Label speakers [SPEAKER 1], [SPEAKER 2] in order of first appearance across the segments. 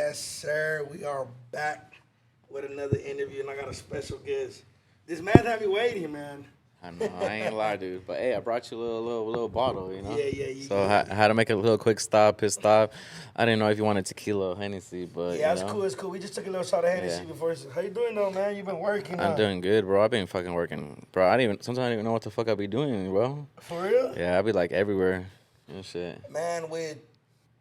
[SPEAKER 1] Yes, sir. We are back with another interview, and I got a special guest. This man had me waiting, man.
[SPEAKER 2] I know, I ain't lie, dude. But hey, I brought you a little bottle, you know.
[SPEAKER 1] Yeah.
[SPEAKER 2] So I had to make a little quick pit stop. I didn't know if you wanted tequila or Hennessy, but
[SPEAKER 1] Yeah, it's cool. It's cool. We just took a little shot of Hennessy before. How you doing, though, man? You been working?
[SPEAKER 2] I'm doing good, bro. I've been fucking working, bro. Sometimes I don't even know what the fuck I be doing, bro.
[SPEAKER 1] For real?
[SPEAKER 2] Yeah, I be like everywhere and shit.
[SPEAKER 1] Man,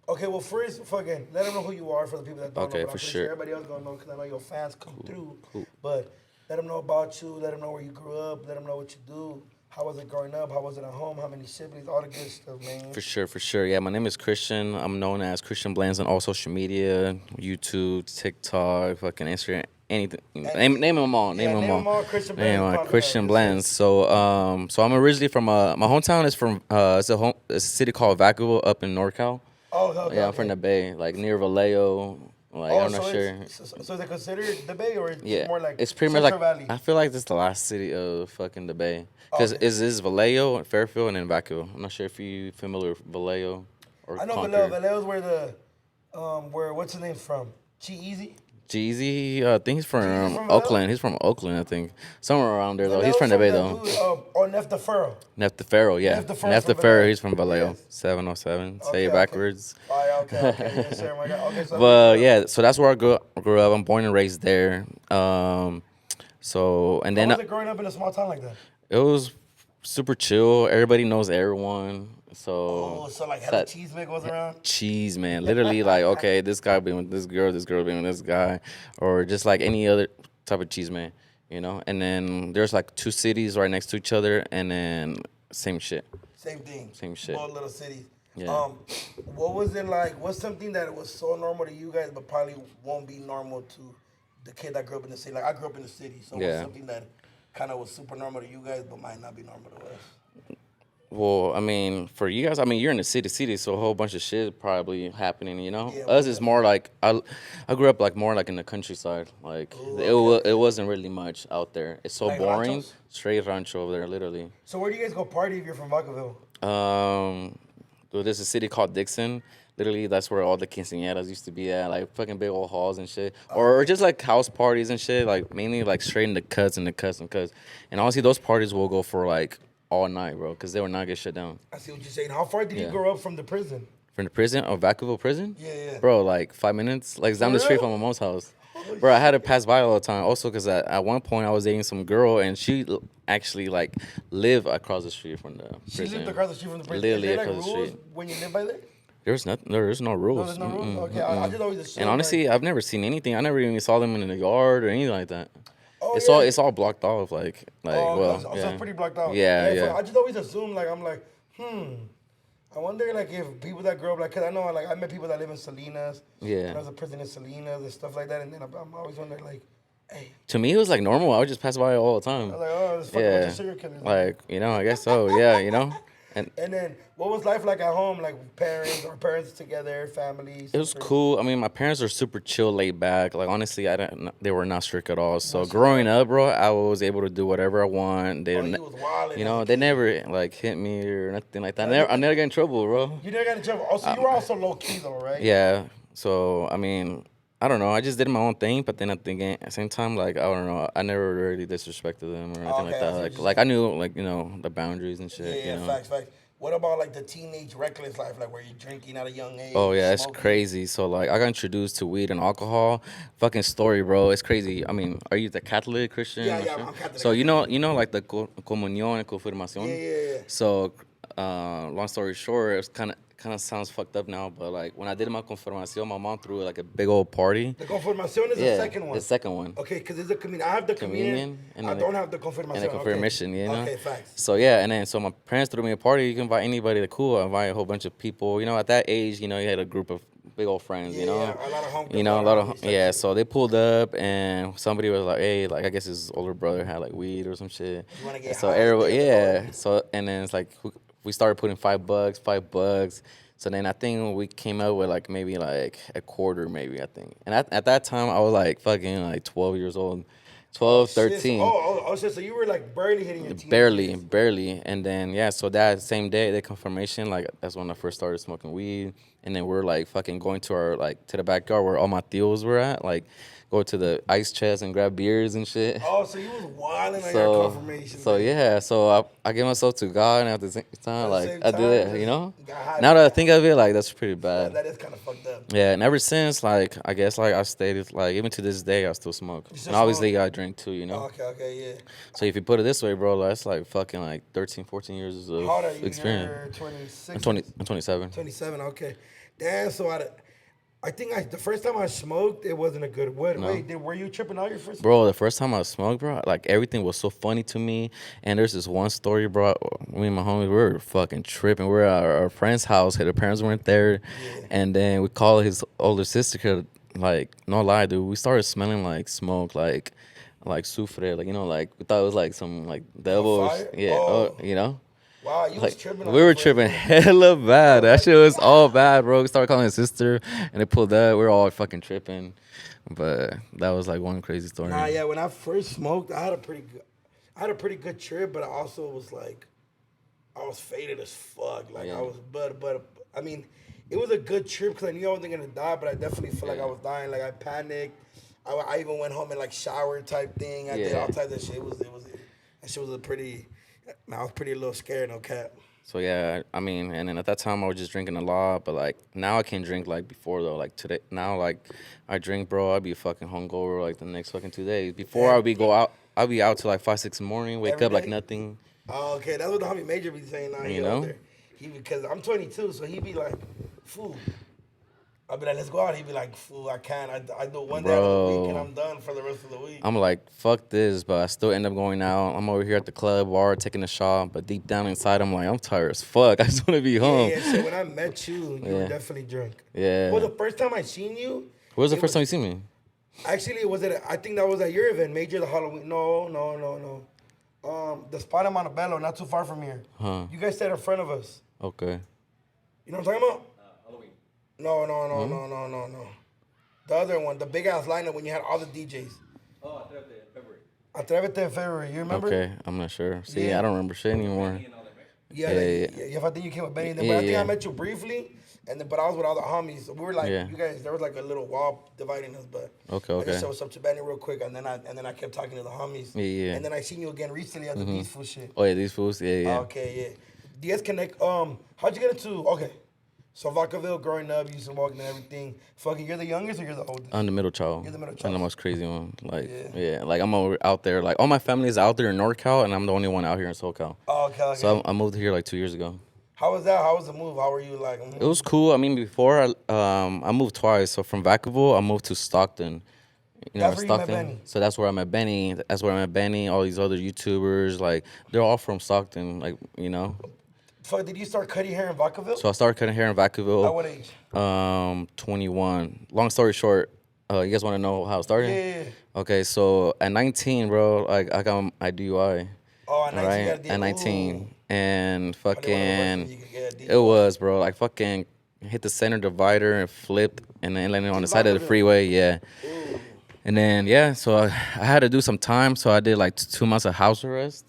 [SPEAKER 1] okay, well, first, fucking, let them know who you are for the people that don't know.
[SPEAKER 2] Okay,
[SPEAKER 1] But
[SPEAKER 2] for
[SPEAKER 1] I'm pretty
[SPEAKER 2] sure.
[SPEAKER 1] Everybody else gonna know because I know your fans come through.
[SPEAKER 2] Cool.
[SPEAKER 1] But let them know about you. Let them know where you grew up. Let them know what you do. How was it growing up? How was it at home? How many siblings? All the good stuff, man.
[SPEAKER 2] For sure. Yeah, my name is Christian. I'm known as Christian Blends on all social media, YouTube, TikTok, fucking Instagram, anything. Name them all. Name them all.
[SPEAKER 1] Christian
[SPEAKER 2] Name
[SPEAKER 1] Blends.
[SPEAKER 2] them all. Christian Blends. So I'm originally from my hometown is from it's a city called Vancouver up in NorCal.
[SPEAKER 1] Oh, okay.
[SPEAKER 2] Yeah, I'm from the Bay, like near Vallejo. Like I'm not sure.
[SPEAKER 1] So is it considered the Bay or is
[SPEAKER 2] Yeah,
[SPEAKER 1] it more like
[SPEAKER 2] it's pretty much
[SPEAKER 1] Central
[SPEAKER 2] like
[SPEAKER 1] Valley?
[SPEAKER 2] I feel like this is the last city of fucking the Bay, because
[SPEAKER 1] Okay.
[SPEAKER 2] it's Vallejo, Fairfield, and then Vancouver. I'm not sure if you familiar with Vallejo or
[SPEAKER 1] I know
[SPEAKER 2] Concord.
[SPEAKER 1] Vallejo's where what's his name from? G-Eazy?
[SPEAKER 2] Jeezy, I think he's from
[SPEAKER 1] Jeezy's from
[SPEAKER 2] Oakland.
[SPEAKER 1] Vallejo?
[SPEAKER 2] He's from Oakland, I think. Somewhere around there, though. He's
[SPEAKER 1] Vallejo's
[SPEAKER 2] from the Bay,
[SPEAKER 1] that
[SPEAKER 2] though.
[SPEAKER 1] dude, or Neftafaro.
[SPEAKER 2] Neftafaro, yeah.
[SPEAKER 1] Neftafaro from
[SPEAKER 2] Neftafaro,
[SPEAKER 1] Vallejo.
[SPEAKER 2] he's from Vallejo.
[SPEAKER 1] Yes.
[SPEAKER 2] 707. Say
[SPEAKER 1] Okay,
[SPEAKER 2] it
[SPEAKER 1] okay.
[SPEAKER 2] backwards.
[SPEAKER 1] Oh, yeah, okay. Yes, sir, my God. Okay, so
[SPEAKER 2] But yeah, so that's where I grew up. I'm born and raised there. So and then
[SPEAKER 1] how was it growing up in a small town like that?
[SPEAKER 2] it was super chill. Everybody knows everyone.
[SPEAKER 1] Oh,
[SPEAKER 2] So
[SPEAKER 1] so like hella Chisme goes around?
[SPEAKER 2] cheese, man. Literally, like, okay, this guy being with this girl being with this guy, or just like any other type of cheese, man. You know. And then there's like two cities right next to each other, and then same shit.
[SPEAKER 1] Same thing.
[SPEAKER 2] Same shit.
[SPEAKER 1] Both little cities.
[SPEAKER 2] Yeah.
[SPEAKER 1] What was it like? What's something that was so normal to you guys, but probably won't be normal to the kid that grew up in the city? Like I grew up in the city, so
[SPEAKER 2] Yeah.
[SPEAKER 1] what's something that kind of was super normal to you guys, but might not be normal to us?
[SPEAKER 2] Well, I mean, for you guys, I mean, you're in the city, so a whole bunch of shit is probably happening, you know?
[SPEAKER 1] Yeah,
[SPEAKER 2] Us is more like, I grew up like more like in the countryside. Like, it wasn't really much out there. It's so
[SPEAKER 1] Like
[SPEAKER 2] boring.
[SPEAKER 1] ranchos?
[SPEAKER 2] Straight rancho over there, literally.
[SPEAKER 1] So where do you guys go party if you're from Vacaville?
[SPEAKER 2] Well, there's a city called Dixon. Literally, that's where all the quinceañeras used to be at, like fucking big old halls and shit, or just like house parties and shit. Like mainly like straight in the cuts and the cuts and cuts. And honestly, those parties will go for like all night, bro, because they will not get shut down.
[SPEAKER 1] I see what you're saying. How far did you
[SPEAKER 2] Yeah.
[SPEAKER 1] grow up from the prison?
[SPEAKER 2] From the prison, Vacaville prison?
[SPEAKER 1] Yeah.
[SPEAKER 2] Bro, like 5 minutes. Like, it's down the
[SPEAKER 1] For
[SPEAKER 2] street
[SPEAKER 1] real?
[SPEAKER 2] from my mom's house. Bro, I had to pass by all the time. Also, because at one point I was dating some girl, and she actually, like, lived across the street from the
[SPEAKER 1] She
[SPEAKER 2] prison.
[SPEAKER 1] lived across the street from the prison.
[SPEAKER 2] Literally
[SPEAKER 1] Is there like
[SPEAKER 2] across the
[SPEAKER 1] rules
[SPEAKER 2] street.
[SPEAKER 1] when you live by there?
[SPEAKER 2] There's no
[SPEAKER 1] No,
[SPEAKER 2] rules.
[SPEAKER 1] there's no rules?
[SPEAKER 2] Mm-mm,
[SPEAKER 1] Okay, I
[SPEAKER 2] mm-mm.
[SPEAKER 1] just always assumed.
[SPEAKER 2] And honestly, I've never seen anything. I never even saw them in the yard or anything like that.
[SPEAKER 1] Oh,
[SPEAKER 2] It's
[SPEAKER 1] yeah.
[SPEAKER 2] all blocked off, like well,
[SPEAKER 1] so
[SPEAKER 2] yeah.
[SPEAKER 1] it's pretty blocked out.
[SPEAKER 2] Yeah.
[SPEAKER 1] I just always assume, like, I'm like, I wonder, like, if people that grow up, like, because I know, like, I met people that live in Salinas.
[SPEAKER 2] Yeah.
[SPEAKER 1] When I was a prison in Salinas and stuff like that, and then I'm always wondering, like, hey,
[SPEAKER 2] To me, it was like normal. I would just pass by all the
[SPEAKER 1] I
[SPEAKER 2] time.
[SPEAKER 1] was like, oh, this fucking bunch of serial killers.
[SPEAKER 2] Like, I guess so. Yeah, And
[SPEAKER 1] And then, what was life like at home, like, parents together, families?
[SPEAKER 2] it was cool. I mean, my parents are super chill, laid back. Like, honestly, they were not strict at all. So growing up, bro, I was able to do whatever I want. They,
[SPEAKER 1] Oh, you was wilding.
[SPEAKER 2] they never like hit me or nothing like that. I never got in trouble, bro.
[SPEAKER 1] You never got in trouble. Also, you were also low key though, right?
[SPEAKER 2] Yeah. So I mean, I don't know. I just did my own thing, but then at the same time, like I don't know, I never really disrespected them or anything
[SPEAKER 1] Okay, I see
[SPEAKER 2] like
[SPEAKER 1] what
[SPEAKER 2] that.
[SPEAKER 1] you're
[SPEAKER 2] Like I knew like the boundaries and shit.
[SPEAKER 1] Yeah, facts. What about like the teenage reckless life, like where you're drinking at a young age?
[SPEAKER 2] Oh yeah, it's
[SPEAKER 1] smoking?
[SPEAKER 2] crazy. So like I got introduced to weed and alcohol. Fucking story, bro. It's crazy. I mean, are you the Catholic Christian?
[SPEAKER 1] Yeah,
[SPEAKER 2] or
[SPEAKER 1] yeah,
[SPEAKER 2] shit?
[SPEAKER 1] I'm Catholic.
[SPEAKER 2] So you know like the comunión and confirmación.
[SPEAKER 1] Yeah.
[SPEAKER 2] So long story short, it's kind of sounds fucked up now, but like when I did my confirmación, my mom threw like a big old party.
[SPEAKER 1] The confirmación is the second one.
[SPEAKER 2] The second one.
[SPEAKER 1] Okay, because it's a communion. I have the communion.
[SPEAKER 2] and
[SPEAKER 1] I
[SPEAKER 2] then
[SPEAKER 1] don't have the confirmación.
[SPEAKER 2] And the confirmation, you know?
[SPEAKER 1] Okay, facts.
[SPEAKER 2] So yeah, and then so my parents threw me a party. You can invite anybody. Cool. I invite a whole bunch of people. At that age, you had a group of big old friends.
[SPEAKER 1] Yeah,
[SPEAKER 2] You know,
[SPEAKER 1] a lot of homies.
[SPEAKER 2] a lot of yeah. So they pulled up, and somebody was like, "Hey, like I guess his older brother had like weed or some shit."
[SPEAKER 1] You wanna get
[SPEAKER 2] So
[SPEAKER 1] high,
[SPEAKER 2] everybody,
[SPEAKER 1] get the
[SPEAKER 2] yeah. So and then it's like we started putting $5. So then I think we came up with like maybe like a quarter, maybe I think. And at that time I was like fucking like 12 years old, 12, 13.
[SPEAKER 1] Shit. So you were like barely hitting your teens.
[SPEAKER 2] Barely. And then, yeah, so that same day, the confirmation, like, that's when I first started smoking weed. and then we're like fucking going to our like to the backyard where all my tios were at, like go to the ice chest and grab beers and shit.
[SPEAKER 1] Oh, so you was wilding on your confirmation.
[SPEAKER 2] So
[SPEAKER 1] day.
[SPEAKER 2] yeah, so I give myself to God, and at the same time, like
[SPEAKER 1] same
[SPEAKER 2] I do
[SPEAKER 1] time,
[SPEAKER 2] that, you know.
[SPEAKER 1] got high.
[SPEAKER 2] Now that I think of it, like that's pretty
[SPEAKER 1] Yeah,
[SPEAKER 2] bad.
[SPEAKER 1] that is kind of fucked up.
[SPEAKER 2] Yeah, and ever since, like I guess, like I stayed, like even to this day, I still smoke,
[SPEAKER 1] still
[SPEAKER 2] and obviously I drink too, you know.
[SPEAKER 1] Oh, okay, yeah.
[SPEAKER 2] So if you put it this way, bro, that's like fucking like 13, 14 years of
[SPEAKER 1] How old are you?
[SPEAKER 2] experience.
[SPEAKER 1] You're 26?
[SPEAKER 2] I'm 27.
[SPEAKER 1] 27, okay. Damn, so I think the first time I smoked, it wasn't a good word.
[SPEAKER 2] No.
[SPEAKER 1] Wait, were you tripping out your first?
[SPEAKER 2] Bro, the first time I smoked, bro, like everything was so funny to me. And there's this one story, bro. Me and my homies, we were fucking tripping. We were at our friend's house. Her parents weren't there.
[SPEAKER 1] Yeah.
[SPEAKER 2] And then we called his older sister. 'Cause, like, no lie, dude, we started smelling like smoke, like soufre, like, you know, like we thought it was like some like devil.
[SPEAKER 1] fire?
[SPEAKER 2] Yeah,
[SPEAKER 1] Oh.
[SPEAKER 2] you know.
[SPEAKER 1] Wow, you was
[SPEAKER 2] Like,
[SPEAKER 1] tripping.
[SPEAKER 2] we were tripping hella bad. That shit was all bad, bro. We started calling his sister, and they pulled up. We were all fucking tripping. But that was like one crazy story.
[SPEAKER 1] Nah, yeah. When I first smoked, I had a pretty good trip, but I also was like, I was faded as fuck. Like
[SPEAKER 2] Yeah.
[SPEAKER 1] I was, but I mean, it was a good trip because I knew I wasn't gonna die, but I definitely felt like I was dying. Like I panicked. I even went home and like shower type thing. I did all types of shit. That shit was a pretty. Man, I was pretty a little scared, no cap.
[SPEAKER 2] So yeah, I mean, and then at that time I was just drinking a lot, but like now I can't drink like before though. Like today, now like I drink, bro. I'd be fucking hungover like the next fucking 2 days. Before I'd be out till like 5, 6 in the morning. Wake
[SPEAKER 1] Every
[SPEAKER 2] up like
[SPEAKER 1] day?
[SPEAKER 2] nothing.
[SPEAKER 1] Oh, okay, that's what the homie Major be saying now.
[SPEAKER 2] You know?
[SPEAKER 1] Because I'm 22, so he be like, fool. I'll be like, let's go out. He'd be like, fool, I can't. I do one day out of the week and I'm done for the rest of the week.
[SPEAKER 2] I'm like, fuck this, but I still end up going out. I'm over here at the club bar taking a shot, but deep down inside, I'm like, I'm tired as fuck. I just want to be home.
[SPEAKER 1] Yeah, so when I met you, you were definitely drunk.
[SPEAKER 2] Yeah.
[SPEAKER 1] Well, the first time I seen you.
[SPEAKER 2] When was the first time you seen me?
[SPEAKER 1] Actually, I think that was at your event, Major the Halloween. No. The spot in Montebello, not too far from here.
[SPEAKER 2] Huh.
[SPEAKER 1] You guys stayed in front of us.
[SPEAKER 2] Okay.
[SPEAKER 1] You know what I'm talking about?
[SPEAKER 3] Halloween.
[SPEAKER 1] No. The other one, the big ass lineup when you had all the DJs.
[SPEAKER 3] Oh, Atrévete in February.
[SPEAKER 1] Atrévete in February, you remember?
[SPEAKER 2] Okay, I'm not sure. See,
[SPEAKER 1] Yeah.
[SPEAKER 2] I don't remember shit anymore.
[SPEAKER 3] And all that, right?
[SPEAKER 1] Yeah, I think you came with Benny then, but I think I met you briefly, but I was with all the homies. So we were like, you guys, there was like a little wall dividing us, but
[SPEAKER 2] Okay.
[SPEAKER 1] I just said what's up to Benny real quick, and then I kept talking to the homies.
[SPEAKER 2] Yeah.
[SPEAKER 1] And then I seen you again recently at the Peaceful shit.
[SPEAKER 2] Oh yeah, these fools. Yeah.
[SPEAKER 1] Okay, yeah. Do you guys connect? How'd you get into? Okay, so Vacaville, growing up, you used to walk and everything. Fucking, you're the youngest or you're the oldest?
[SPEAKER 2] I'm the middle child.
[SPEAKER 1] You're the middle
[SPEAKER 2] I'm
[SPEAKER 1] child.
[SPEAKER 2] the most crazy one. Like,
[SPEAKER 1] Yeah.
[SPEAKER 2] like I'm out there. Like all my family is out there in NorCal, and I'm the only one out here in SoCal.
[SPEAKER 1] Oh, okay.
[SPEAKER 2] So I moved here like 2 years ago.
[SPEAKER 1] How was that? How was the move? How were you like?
[SPEAKER 2] It was cool. I mean, before I moved twice. So from Vacaville, I moved to Stockton. You know,
[SPEAKER 1] That's where you met
[SPEAKER 2] Stockton.
[SPEAKER 1] Benny.
[SPEAKER 2] So that's where I met Benny. That's where I met Benny. All these other YouTubers, like they're all from Stockton. Like, you know.
[SPEAKER 1] So did you start cutting hair in Vacaville?
[SPEAKER 2] So I started cutting hair in Vacaville.
[SPEAKER 1] At what age?
[SPEAKER 2] 21. Long story short, you guys want to know how it started?
[SPEAKER 1] Yeah.
[SPEAKER 2] Okay, so at 19, bro, like I got my DUI.
[SPEAKER 1] Oh, at 19,
[SPEAKER 2] Right?
[SPEAKER 1] you got a deal.
[SPEAKER 2] At 19, and
[SPEAKER 1] Ooh. I didn't wanna
[SPEAKER 2] fucking,
[SPEAKER 1] you could get a
[SPEAKER 2] it
[SPEAKER 1] deal.
[SPEAKER 2] was, bro. Like fucking hit the center divider and flipped, and then landed on the side of the
[SPEAKER 1] Vacaville.
[SPEAKER 2] freeway. Yeah.
[SPEAKER 1] Ooh.
[SPEAKER 2] And then so I had to do some time, so I did like 2 months of house arrest,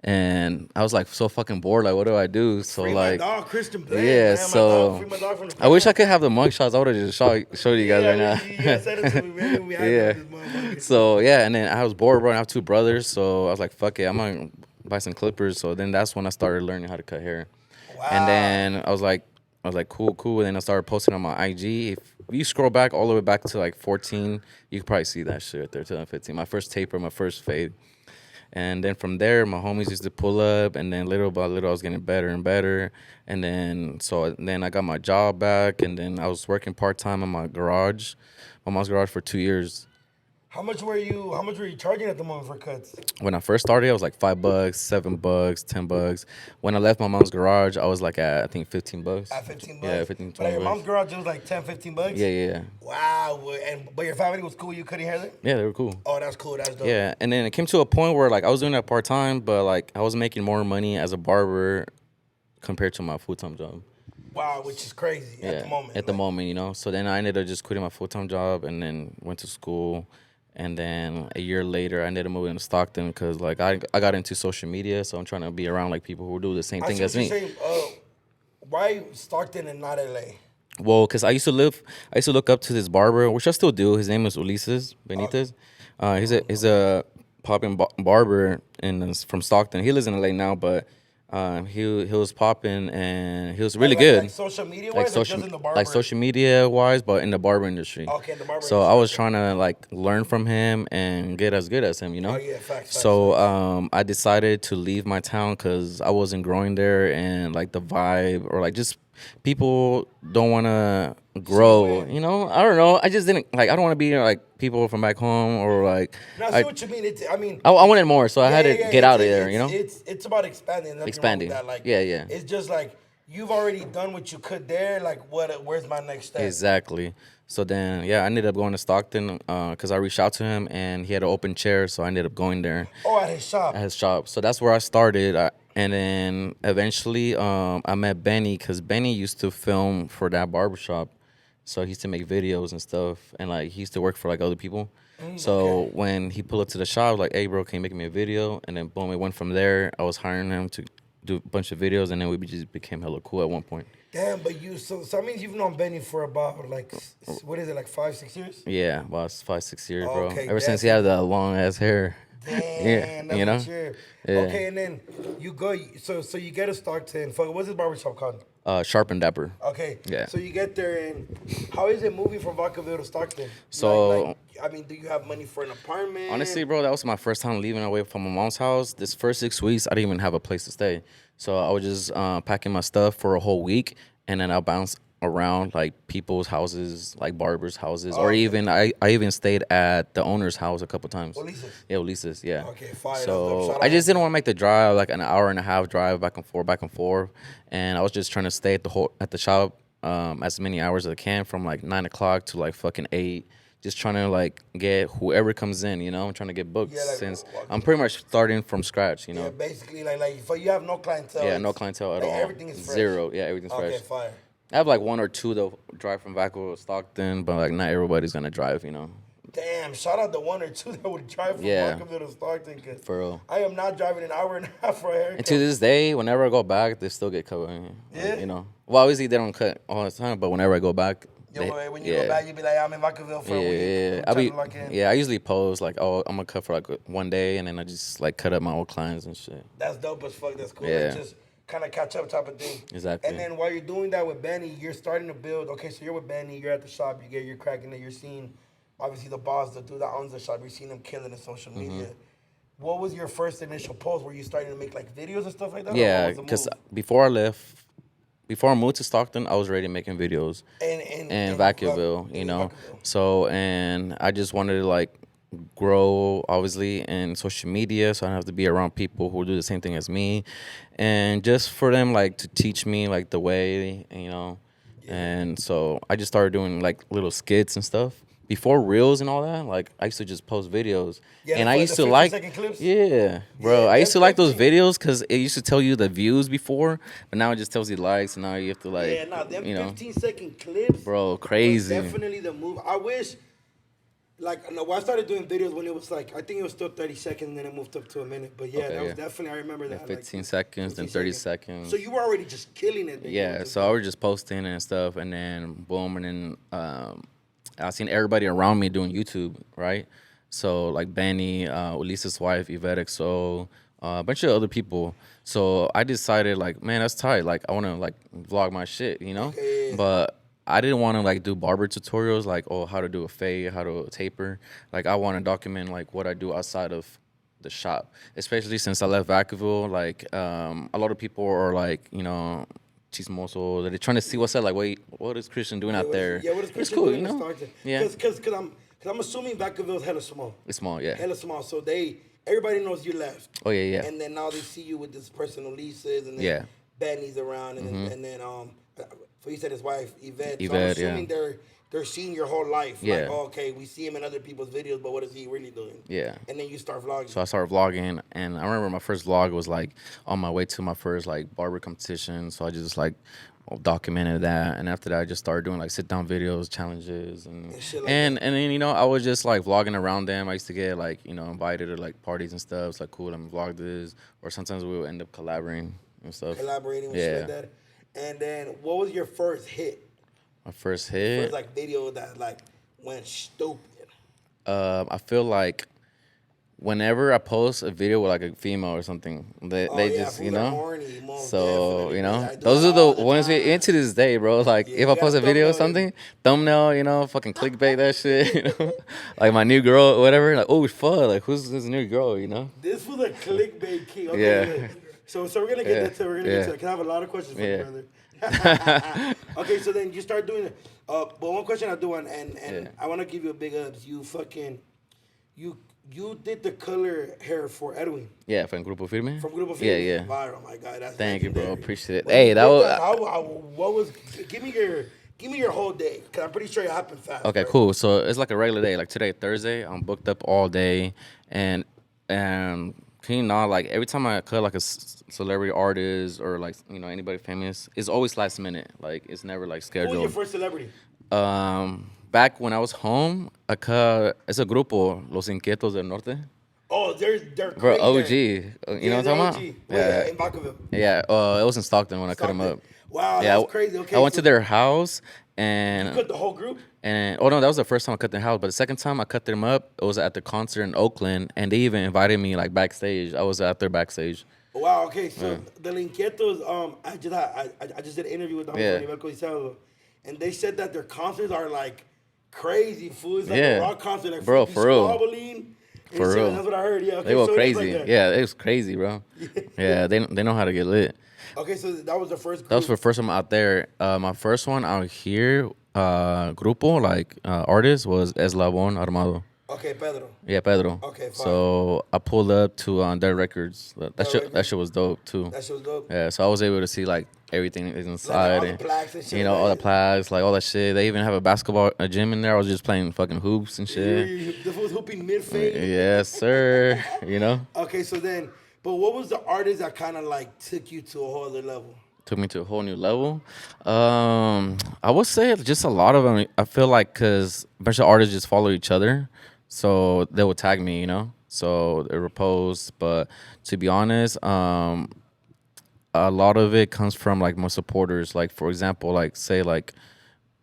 [SPEAKER 2] and I was like so fucking bored. Like, what do I do? So
[SPEAKER 1] Free
[SPEAKER 2] like,
[SPEAKER 1] my dog, Christian Blake,
[SPEAKER 2] yeah.
[SPEAKER 1] man.
[SPEAKER 2] So
[SPEAKER 1] Free my dog from the
[SPEAKER 2] I wish I could have the mugshots. I would have just showed you guys right now.
[SPEAKER 1] Yeah, send it to me, man. We had
[SPEAKER 2] Yeah.
[SPEAKER 1] this motherfucker.
[SPEAKER 2] So yeah, and then I was bored, bro. And I have 2 brothers, so I was like, fuck it, I'm gonna buy some clippers. So then that's when I started learning how to cut hair.
[SPEAKER 1] Wow.
[SPEAKER 2] And then I was like, cool. And then I started posting on my IG. If you scroll back all the way back to like 14, you could probably see that shit right there, 2015. My first taper, my first fade. And then from there, my homies used to pull up, and then little by little, I was getting better and better. And then I got my job back, and then I was working part-time in my garage, my mom's garage, for 2 years.
[SPEAKER 1] How much were you charging at the moment for cuts?
[SPEAKER 2] When I first started, I was like $5, $7, $10. When I left my mom's garage, I was like at, I think, $15.
[SPEAKER 1] At 15 bucks?
[SPEAKER 2] Yeah, 15,
[SPEAKER 1] But at your
[SPEAKER 2] $20.
[SPEAKER 1] mom's garage, it was like 10, 15 bucks?
[SPEAKER 2] Yeah.
[SPEAKER 1] Wow. But your family was cool? You cutting hair there?
[SPEAKER 2] Yeah, they were cool.
[SPEAKER 1] Oh, that's cool. That's dope.
[SPEAKER 2] Yeah, and then it came to a point where like I was doing that part time, but like I was making more money as a barber compared to my full time job.
[SPEAKER 1] Wow, which is crazy at the moment.
[SPEAKER 2] At the moment, you know. So then I ended up just quitting my full time job and then went to school. And then a year later, I ended up moving to Stockton because like I got into social media, so I'm trying to be around like people who do the same thing as me.
[SPEAKER 1] Why Stockton and not LA?
[SPEAKER 2] Well, cause I used to look up to this barber, which I still do. His name is Ulises Benitez. He's a popping barber from Stockton. He lives in LA now, but he was popping and he was really good.
[SPEAKER 1] Like social media
[SPEAKER 2] Like
[SPEAKER 1] wise, or just in the barber?
[SPEAKER 2] like social media wise, but in the barber industry.
[SPEAKER 1] Okay, in the barber
[SPEAKER 2] So
[SPEAKER 1] industry,
[SPEAKER 2] I was
[SPEAKER 1] okay.
[SPEAKER 2] trying to like learn from him and get as good as him, you know.
[SPEAKER 1] Oh yeah, facts.
[SPEAKER 2] So I decided to leave my town because I wasn't growing there, and like the vibe or like just people don't want to grow.
[SPEAKER 1] in.
[SPEAKER 2] You know, I don't know. I just didn't like. I don't want to be like people from back home or like.
[SPEAKER 1] No, I see what you mean.
[SPEAKER 2] I wanted more, so I had to get out of there.
[SPEAKER 1] It's,
[SPEAKER 2] You know,
[SPEAKER 1] it's about expanding. Nothing
[SPEAKER 2] expanding.
[SPEAKER 1] Wrong with that. Like,
[SPEAKER 2] Yeah.
[SPEAKER 1] It's just like you've already done what you could there. Like, where's my next step?
[SPEAKER 2] Exactly. So then, yeah, I ended up going to Stockton because I reached out to him and he had an open chair, so I ended up going there.
[SPEAKER 1] Oh, at his shop.
[SPEAKER 2] At his shop. So that's where I started. And then eventually I met Benny because Benny used to film for that barbershop. So he used to make videos and stuff. And like he used to work for like other people. So when he pulled up to the shop, I was like, hey, bro, can you make me a video? And then boom, it went from there. I was hiring him to do a bunch of videos. And then we just became hella cool at one point.
[SPEAKER 1] Damn, but so that means you've known Benny for about like, what is it, like 5-6 years?
[SPEAKER 2] Yeah, about 5-6 years, bro.
[SPEAKER 1] Okay,
[SPEAKER 2] Ever since he had that long ass hair.
[SPEAKER 1] Damn,
[SPEAKER 2] Yeah, you know?
[SPEAKER 1] Sure.
[SPEAKER 2] Yeah.
[SPEAKER 1] Okay, and then you go, so you get to Stockton. Fuck, what's his barbershop called?
[SPEAKER 2] Sharp and Dapper.
[SPEAKER 1] Okay.
[SPEAKER 2] Yeah.
[SPEAKER 1] So you get there, and how is it moving from Vacaville to Stockton?
[SPEAKER 2] So,
[SPEAKER 1] I mean, do you have money for an apartment?
[SPEAKER 2] honestly, bro, that was my first time leaving away from my mom's house. This first 6 weeks, I didn't even have a place to stay. So I was just packing my stuff for a whole week, and then I'll bounce around like people's houses, like barbers' houses, or even I even stayed at the owner's house a couple times.
[SPEAKER 1] Ulises?
[SPEAKER 2] Yeah, Ulises, yeah.
[SPEAKER 1] Okay, fire.
[SPEAKER 2] So
[SPEAKER 1] Shout
[SPEAKER 2] I
[SPEAKER 1] out.
[SPEAKER 2] just didn't want to make the drive like an hour and a half drive back and forth, and I was just trying to stay at the shop as many hours as I can from like 9 o'clock to like fucking 8. Just trying to like get whoever comes in, you know. I'm trying to get booked
[SPEAKER 1] Yeah, like,
[SPEAKER 2] since I'm pretty much starting from scratch, you know.
[SPEAKER 1] Yeah, basically, so you have no clientele.
[SPEAKER 2] Yeah, no clientele at all.
[SPEAKER 1] Everything is fresh.
[SPEAKER 2] Zero. Yeah, everything's
[SPEAKER 1] Okay,
[SPEAKER 2] fresh.
[SPEAKER 1] fire.
[SPEAKER 2] I have like one or two that drive from Vacaville to Stockton, but like not everybody's gonna drive, you know.
[SPEAKER 1] Damn, shout out the one or two that would drive from
[SPEAKER 2] Yeah.
[SPEAKER 1] Vacaville to Stockton. Cause
[SPEAKER 2] For real.
[SPEAKER 1] I am not driving an hour and a half for a haircut.
[SPEAKER 2] And to this day, whenever I go back, they still get cut. Like,
[SPEAKER 1] Yeah?
[SPEAKER 2] you know. Well, obviously they don't cut all the time, but whenever I go back,
[SPEAKER 1] When you go back, you be like, I'm in Vacaville for a week. I'm trying to lock in.
[SPEAKER 2] Yeah, I usually post like, oh, I'm gonna cut for like one day, and then I just like cut up my old clients and shit.
[SPEAKER 1] That's dope as fuck. That's cool.
[SPEAKER 2] Yeah.
[SPEAKER 1] Like, just kind of catch up type of thing.
[SPEAKER 2] Exactly.
[SPEAKER 1] And then while you're doing that with Benny, you're starting to build. Okay, so you're with Benny. You're at the shop. You're cracking it. You're seeing, obviously, the boss, the dude that owns the shop. You're seeing him killing in social media. What was your first initial post? Were you starting to make like videos and stuff like that?
[SPEAKER 2] Yeah, because before I moved to Stockton, I was already making videos in Vacaville, you know. So, and I just wanted to like grow, obviously, in social media, so I don't have to be around people who do the same thing as me, and just for them like to teach me like the way, you know. And so I just started doing like little skits and stuff. Before reels and all that, like I used to just post videos, and I used to like,
[SPEAKER 1] 50-second clips?
[SPEAKER 2] yeah, bro.
[SPEAKER 1] Yeah,
[SPEAKER 2] I used to like those
[SPEAKER 1] 15.
[SPEAKER 2] videos because it used to tell you the views before, but now it just tells you likes, and now you have to like,
[SPEAKER 1] Yeah, nah, them
[SPEAKER 2] you know,
[SPEAKER 1] 15-second clips,
[SPEAKER 2] bro, crazy.
[SPEAKER 1] was definitely the move. I wish, like, no, I started doing videos when it was like, I think it was still 30 seconds, and then it moved up to a minute. But yeah,
[SPEAKER 2] Okay,
[SPEAKER 1] that was
[SPEAKER 2] yeah.
[SPEAKER 1] definitely, I remember that.
[SPEAKER 2] 15 seconds, then 30 seconds.
[SPEAKER 1] So you were already just killing it. Then you were
[SPEAKER 2] Yeah,
[SPEAKER 1] just
[SPEAKER 2] so I was just posting and stuff, and then boom, and then I seen everybody around me doing YouTube, right? So like Benny, Elisa's wife, Yvette XO, a bunch of other people. So I decided like, man, that's tight. Like I want to like vlog my shit, you know?
[SPEAKER 1] Okay.
[SPEAKER 2] But I didn't want to like do barber tutorials, like how to do a fade, how to taper. Like I want to document like what I do outside of the shop, especially since I left Vacaville. Like a lot of people are like, you know, chismoso. They're trying to see what's up. Like, wait, what is Cristian doing out there?
[SPEAKER 1] Yeah, what is
[SPEAKER 2] It's
[SPEAKER 1] Cristian
[SPEAKER 2] cool,
[SPEAKER 1] doing
[SPEAKER 2] you
[SPEAKER 1] in
[SPEAKER 2] know?
[SPEAKER 1] Stockton?
[SPEAKER 2] Yeah,
[SPEAKER 1] Because I'm assuming Vacaville's hella small.
[SPEAKER 2] it's small. Yeah.
[SPEAKER 1] Hella small. So everybody knows you left.
[SPEAKER 2] Oh yeah, yeah.
[SPEAKER 1] And then now they see you with this person, Elisa's, and then
[SPEAKER 2] Yeah.
[SPEAKER 1] Benny's around, and then so you said his wife, Yvette. So I'm
[SPEAKER 2] Yvette, yeah.
[SPEAKER 1] assuming they're seeing your whole life.
[SPEAKER 2] Yeah.
[SPEAKER 1] Like, oh, okay, we see him in other people's videos, but what is he really doing?
[SPEAKER 2] Yeah.
[SPEAKER 1] And then you start vlogging.
[SPEAKER 2] So I started vlogging, and I remember my first vlog was like on my way to my first like barber competition. So I just like documented that, and after that I just started doing like sit down videos, challenges, and
[SPEAKER 1] shit like
[SPEAKER 2] and then you know I was just like vlogging around them. I used to get like, you know, invited to like parties and stuff. It's like, cool, let me vlog this, or sometimes we would end up collaborating and stuff.
[SPEAKER 1] Collaborating with
[SPEAKER 2] Yeah.
[SPEAKER 1] shit like that. And then what was your first hit?
[SPEAKER 2] My first
[SPEAKER 1] First
[SPEAKER 2] hit.
[SPEAKER 1] like video that like went stupid.
[SPEAKER 2] I feel like whenever I post a video with like a female or something, they just
[SPEAKER 1] fools are
[SPEAKER 2] know.
[SPEAKER 1] horny, most
[SPEAKER 2] So
[SPEAKER 1] definitely. I do
[SPEAKER 2] those
[SPEAKER 1] that
[SPEAKER 2] are the
[SPEAKER 1] all
[SPEAKER 2] ones we
[SPEAKER 1] time.
[SPEAKER 2] into this day, bro. Like
[SPEAKER 1] Yeah,
[SPEAKER 2] if
[SPEAKER 1] you
[SPEAKER 2] I post
[SPEAKER 1] gotta
[SPEAKER 2] a video or
[SPEAKER 1] thumbnail it.
[SPEAKER 2] something, thumbnail, fucking clickbait that shit. Like my new girl, or whatever. Like oh fuck, like who's this new girl?
[SPEAKER 1] This was a clickbait key. Okay,
[SPEAKER 2] Yeah.
[SPEAKER 1] look. So we're gonna get
[SPEAKER 2] Yeah,
[SPEAKER 1] that. We're gonna
[SPEAKER 2] yeah.
[SPEAKER 1] get to that. Can I have a lot of questions for you,
[SPEAKER 2] Yeah.
[SPEAKER 1] brother? Okay, so then you start doing it. But one question I do want, and
[SPEAKER 2] Yeah.
[SPEAKER 1] I want to give you a big ups. You did the color hair for Eduin
[SPEAKER 2] Yeah, from Grupo Firme.
[SPEAKER 1] from Grupo
[SPEAKER 2] Yeah,
[SPEAKER 1] Firme.
[SPEAKER 2] yeah.
[SPEAKER 1] Viral, my God, that's
[SPEAKER 2] Thank you, bro.
[SPEAKER 1] legendary.
[SPEAKER 2] Appreciate it.
[SPEAKER 1] When
[SPEAKER 2] Hey,
[SPEAKER 1] you
[SPEAKER 2] that
[SPEAKER 1] did
[SPEAKER 2] was
[SPEAKER 1] what was? Give me your whole day, cause I'm pretty sure it happened fast.
[SPEAKER 2] okay.
[SPEAKER 1] right?
[SPEAKER 2] Cool. So it's like a regular day. Like today, Thursday, I'm booked up all day, and can you not like every time I cut like a celebrity artist or like anybody famous, it's always last minute. Like it's never like
[SPEAKER 1] Who was your
[SPEAKER 2] scheduled.
[SPEAKER 1] first celebrity?
[SPEAKER 2] Back when I was home, I cut. It's a grupo, Los Inquietos del Norte.
[SPEAKER 1] Oh, they're
[SPEAKER 2] Bro,
[SPEAKER 1] crazy.
[SPEAKER 2] OG. You know what I'm talking about?
[SPEAKER 1] Yeah, in Vacaville.
[SPEAKER 2] Yeah. It was in Stockton when I cut them
[SPEAKER 1] Stockton.
[SPEAKER 2] up.
[SPEAKER 1] Wow,
[SPEAKER 2] Yeah,
[SPEAKER 1] that's crazy. Okay,
[SPEAKER 2] I went
[SPEAKER 1] so
[SPEAKER 2] to their house and
[SPEAKER 1] you cut the whole group.
[SPEAKER 2] oh no, that was the first time I cut their house. But the second time I cut them up, it was at the concert in Oakland, and they even invited me like backstage. I was at their backstage.
[SPEAKER 1] Wow. Okay, so the Linquietos. I just did an interview with them
[SPEAKER 2] Yeah.
[SPEAKER 1] from Nivel Codizado, and they said that their concerts are like crazy. Food. It's like
[SPEAKER 2] Yeah.
[SPEAKER 1] a rock concert, like
[SPEAKER 2] Bro,
[SPEAKER 1] freaking
[SPEAKER 2] for real.
[SPEAKER 1] squabbling. And
[SPEAKER 2] For
[SPEAKER 1] shit,
[SPEAKER 2] real.
[SPEAKER 1] That's what I heard. Yeah. Okay,
[SPEAKER 2] They go
[SPEAKER 1] so it is
[SPEAKER 2] crazy.
[SPEAKER 1] like that.
[SPEAKER 2] Yeah, it was crazy, bro. Yeah, they know how to get lit.
[SPEAKER 1] Okay, so that was the first group.
[SPEAKER 2] That was the first time out there. My first one out here, grupo like artist was Eslabon Armado.
[SPEAKER 1] Okay, Pedro.
[SPEAKER 2] Yeah, Pedro.
[SPEAKER 1] Okay, fine.
[SPEAKER 2] So I pulled up to their records. That shit was dope too.
[SPEAKER 1] That shit was dope.
[SPEAKER 2] Yeah, so I was able to see like everything is inside.
[SPEAKER 1] all the
[SPEAKER 2] and,
[SPEAKER 1] plaques and shit,
[SPEAKER 2] all the
[SPEAKER 1] right?
[SPEAKER 2] plaques, like all that shit. They even have a gym in there. I was just playing fucking hoops and shit.
[SPEAKER 1] The fool's hooping mid fade.
[SPEAKER 2] Yes, sir.
[SPEAKER 1] Okay, so then, but what was the artist that kind of like took you to a whole other level?
[SPEAKER 2] Took me to a whole new level. I would say just a lot of them. I feel like because a bunch of artists just follow each other, so they would tag me, So they repost. But to be honest, a lot of it comes from like my supporters. Like for example, like say like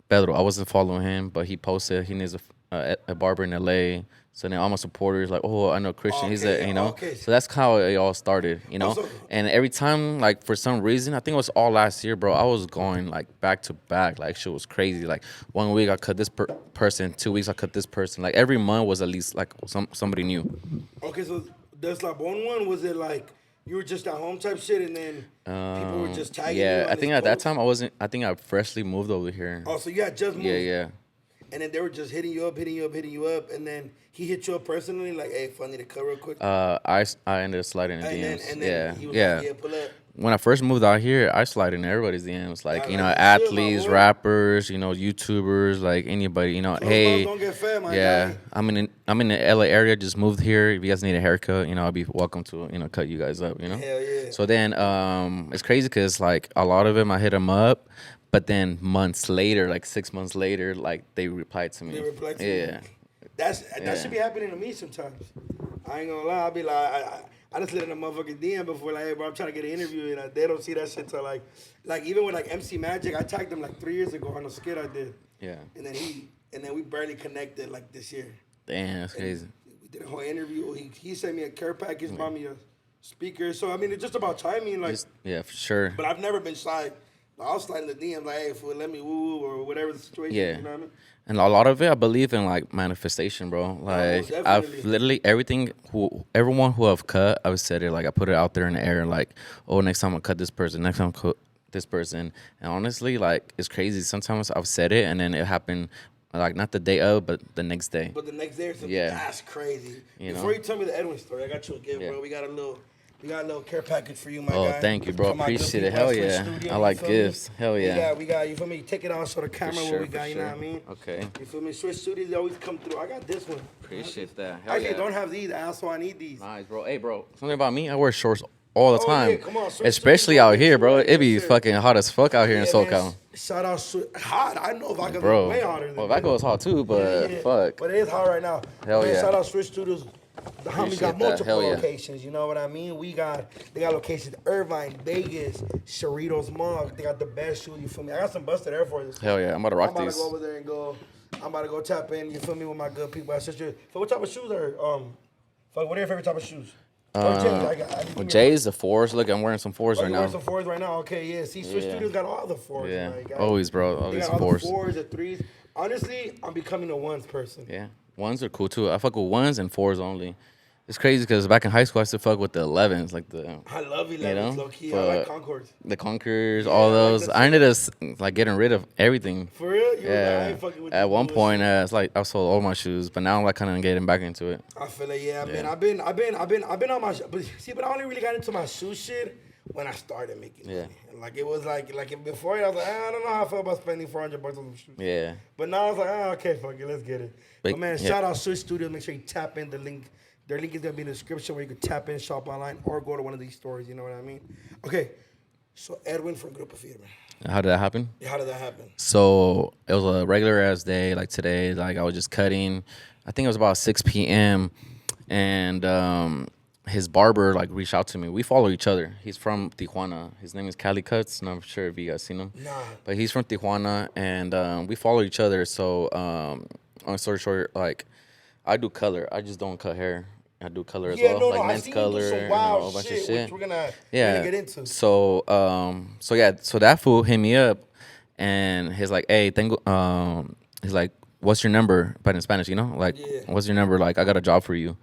[SPEAKER 2] Pedro, I wasn't following him, but he posted he needs a barber in LA. So then all my supporters like, oh, I know Cristian. He's
[SPEAKER 1] Okay,
[SPEAKER 2] a,
[SPEAKER 1] okay.
[SPEAKER 2] So that's how it all started,
[SPEAKER 1] Also-
[SPEAKER 2] And every time, like for some reason, I think it was all last year, bro. I was going like back to back, like shit was crazy. Like 1 week I cut this person, 2 weeks I cut this person. Like every month was at least like somebody new.
[SPEAKER 1] Okay, so the Slabon one, was it like you were just at home type shit and then people were just tagging you?
[SPEAKER 2] Yeah,
[SPEAKER 1] on
[SPEAKER 2] I think
[SPEAKER 1] this
[SPEAKER 2] at that
[SPEAKER 1] post?
[SPEAKER 2] time I wasn't. I think I freshly moved over here.
[SPEAKER 1] Oh, so you had just moved.
[SPEAKER 2] Yeah.
[SPEAKER 1] And then they were just hitting you up, and then he hit you up personally, like, hey, if I need a cut real quick.
[SPEAKER 2] I ended up sliding in
[SPEAKER 1] and
[SPEAKER 2] DMs.
[SPEAKER 1] then
[SPEAKER 2] Yeah,
[SPEAKER 1] he was
[SPEAKER 2] yeah.
[SPEAKER 1] like, yeah, pull up.
[SPEAKER 2] When I first moved out here, I slid in everybody's DMs, like
[SPEAKER 1] Yeah, like, shit,
[SPEAKER 2] athletes,
[SPEAKER 1] my boy.
[SPEAKER 2] rappers, YouTubers, like anybody,
[SPEAKER 1] Those
[SPEAKER 2] hey,
[SPEAKER 1] don't get fed, my
[SPEAKER 2] yeah,
[SPEAKER 1] guy.
[SPEAKER 2] I'm in the LA area, just moved here. If you guys need a haircut, I'll be welcome to cut you guys up,
[SPEAKER 1] Hell yeah.
[SPEAKER 2] So then, it's crazy because like a lot of them I hit them up, but then months later, like 6 months later, like they replied to me.
[SPEAKER 1] They replied to
[SPEAKER 2] yeah.
[SPEAKER 1] you. That should be happening to me sometimes. I ain't gonna lie. I'll be like, I just let in a motherfucking DM before, like, hey, bro, I'm trying to get an interview, and they don't see that shit till like even with like MC Magic, I tagged him like 3 years ago on a skit I did.
[SPEAKER 2] Yeah.
[SPEAKER 1] And then we barely connected like this year.
[SPEAKER 2] Damn, that's crazy.
[SPEAKER 1] We did a whole interview. He sent me a care package, bought me a speaker. So I mean, it's just about timing, like.
[SPEAKER 2] Yeah, for sure.
[SPEAKER 1] But I've never been shy. I'll slide in the DM like, hey, fool, let me woo or whatever the situation.
[SPEAKER 2] Yeah.
[SPEAKER 1] You know what I mean?
[SPEAKER 2] And a lot of it, I believe in like manifestation, bro. Like
[SPEAKER 1] definitely.
[SPEAKER 2] I've literally everyone who I've cut, I've said it like I put it out there in the air, like, oh, next time I cut this person, next time I cut this person. And honestly, like it's crazy. Sometimes I've said it and then it happened, like not the day of, but the next day.
[SPEAKER 1] But the next day or something,
[SPEAKER 2] Yeah.
[SPEAKER 1] that's crazy.
[SPEAKER 2] You
[SPEAKER 1] Before
[SPEAKER 2] know?
[SPEAKER 1] you tell me the Eduin story, I got you a gift,
[SPEAKER 2] Yeah.
[SPEAKER 1] bro. We got a little care package for you, my
[SPEAKER 2] Oh,
[SPEAKER 1] guy.
[SPEAKER 2] thank you, bro.
[SPEAKER 1] From my good
[SPEAKER 2] Appreciate it.
[SPEAKER 1] people
[SPEAKER 2] Hell
[SPEAKER 1] at Switch
[SPEAKER 2] yeah.
[SPEAKER 1] Studio,
[SPEAKER 2] I
[SPEAKER 1] you
[SPEAKER 2] like
[SPEAKER 1] feel me?
[SPEAKER 2] gifts. Hell yeah.
[SPEAKER 1] We got, you feel me? Take it out so the camera what we got, you know what I mean?
[SPEAKER 2] Okay.
[SPEAKER 1] You feel me? Switch Studios, they always come through. I got this one.
[SPEAKER 2] Appreciate that. Hell
[SPEAKER 1] Actually,
[SPEAKER 2] yeah.
[SPEAKER 1] don't have these, asshole. I need these.
[SPEAKER 2] Nice, bro. Hey, bro. Something about me, I wear shorts all the
[SPEAKER 1] Oh,
[SPEAKER 2] time.
[SPEAKER 1] yeah, come on, Switch
[SPEAKER 2] Especially
[SPEAKER 1] Studios,
[SPEAKER 2] out here, bro.
[SPEAKER 1] right
[SPEAKER 2] It be
[SPEAKER 1] there.
[SPEAKER 2] fucking hot as fuck out here in
[SPEAKER 1] Yeah,
[SPEAKER 2] SoCal.
[SPEAKER 1] man, shout out hot. I know if I could
[SPEAKER 2] Bro.
[SPEAKER 1] way hotter than
[SPEAKER 2] Well, that goes hot too, but
[SPEAKER 1] Yeah.
[SPEAKER 2] fuck.
[SPEAKER 1] But it is hot right now.
[SPEAKER 2] Hell
[SPEAKER 1] Man,
[SPEAKER 2] yeah.
[SPEAKER 1] Shout out Switch Studios. The homie got multiple locations, you know what I mean? They got locations in Irvine, Vegas, Cerritos Mall. They got the best shoes, you feel me? I got some busted Air Forces.
[SPEAKER 2] Hell yeah, I'm about to rock these.
[SPEAKER 1] I'm about to go over there and I'm about to go tap in, you feel me, with my good people. So what type of shoes are, what are your favorite type of shoes?
[SPEAKER 2] Jay's the 4s. Look, I'm wearing some 4s right now.
[SPEAKER 1] Wearing some 4s right now? Okay, yeah. See, Switch Studios got all the 4s.
[SPEAKER 2] Yeah, always, bro. Always 4s.
[SPEAKER 1] The 4s, the 3s. Honestly, I'm becoming a 1s person.
[SPEAKER 2] Yeah, 1s are cool too. I fuck with 1s and 4s only. It's crazy because back in high school, I used to fuck with the 11s, like the.
[SPEAKER 1] I love 11s, low key. I like Concords.
[SPEAKER 2] The Concords, all those. I ended up like getting rid of everything.
[SPEAKER 1] For real?
[SPEAKER 2] I ain't fucking with At one point, it's like I sold all my shoes, but now I'm like kind of getting back into it.
[SPEAKER 1] I feel like man. I've been on my. But I only really got into my shoe shit when I started making money. And like it was like before I was like, I don't know how I feel about spending $400 on some shoes.
[SPEAKER 2] Yeah.
[SPEAKER 1] But now I was like, okay, fuck it, let's get it. But man, shout out Switch Studios. Make sure you tap in the link. Their link is going to be in the description where you can tap in, shop online, or go to one of these stores. You know what I mean? Okay. So, Edwin from Grupo Firme.
[SPEAKER 2] How did that happen?
[SPEAKER 1] How did that happen?
[SPEAKER 2] So, it was a regular-ass day, like today. Like, I was just cutting. I think it was about 6 p.m. And his barber, like, reached out to me. We follow each other. He's from Tijuana. His name is Cali Cuts. And I'm sure if you guys seen him.
[SPEAKER 1] Nah.
[SPEAKER 2] But he's from Tijuana, and we follow each other. So, on story short, like, I do color. I just don't cut hair. I do color as well, like men's color,
[SPEAKER 1] some wild
[SPEAKER 2] a bunch of shit.
[SPEAKER 1] Which we're gonna get into.
[SPEAKER 2] So that fool hit me up, and he's like, "Hey, he's like, what's your number?" But in Spanish, like, what's your number? Like, I got a job for you.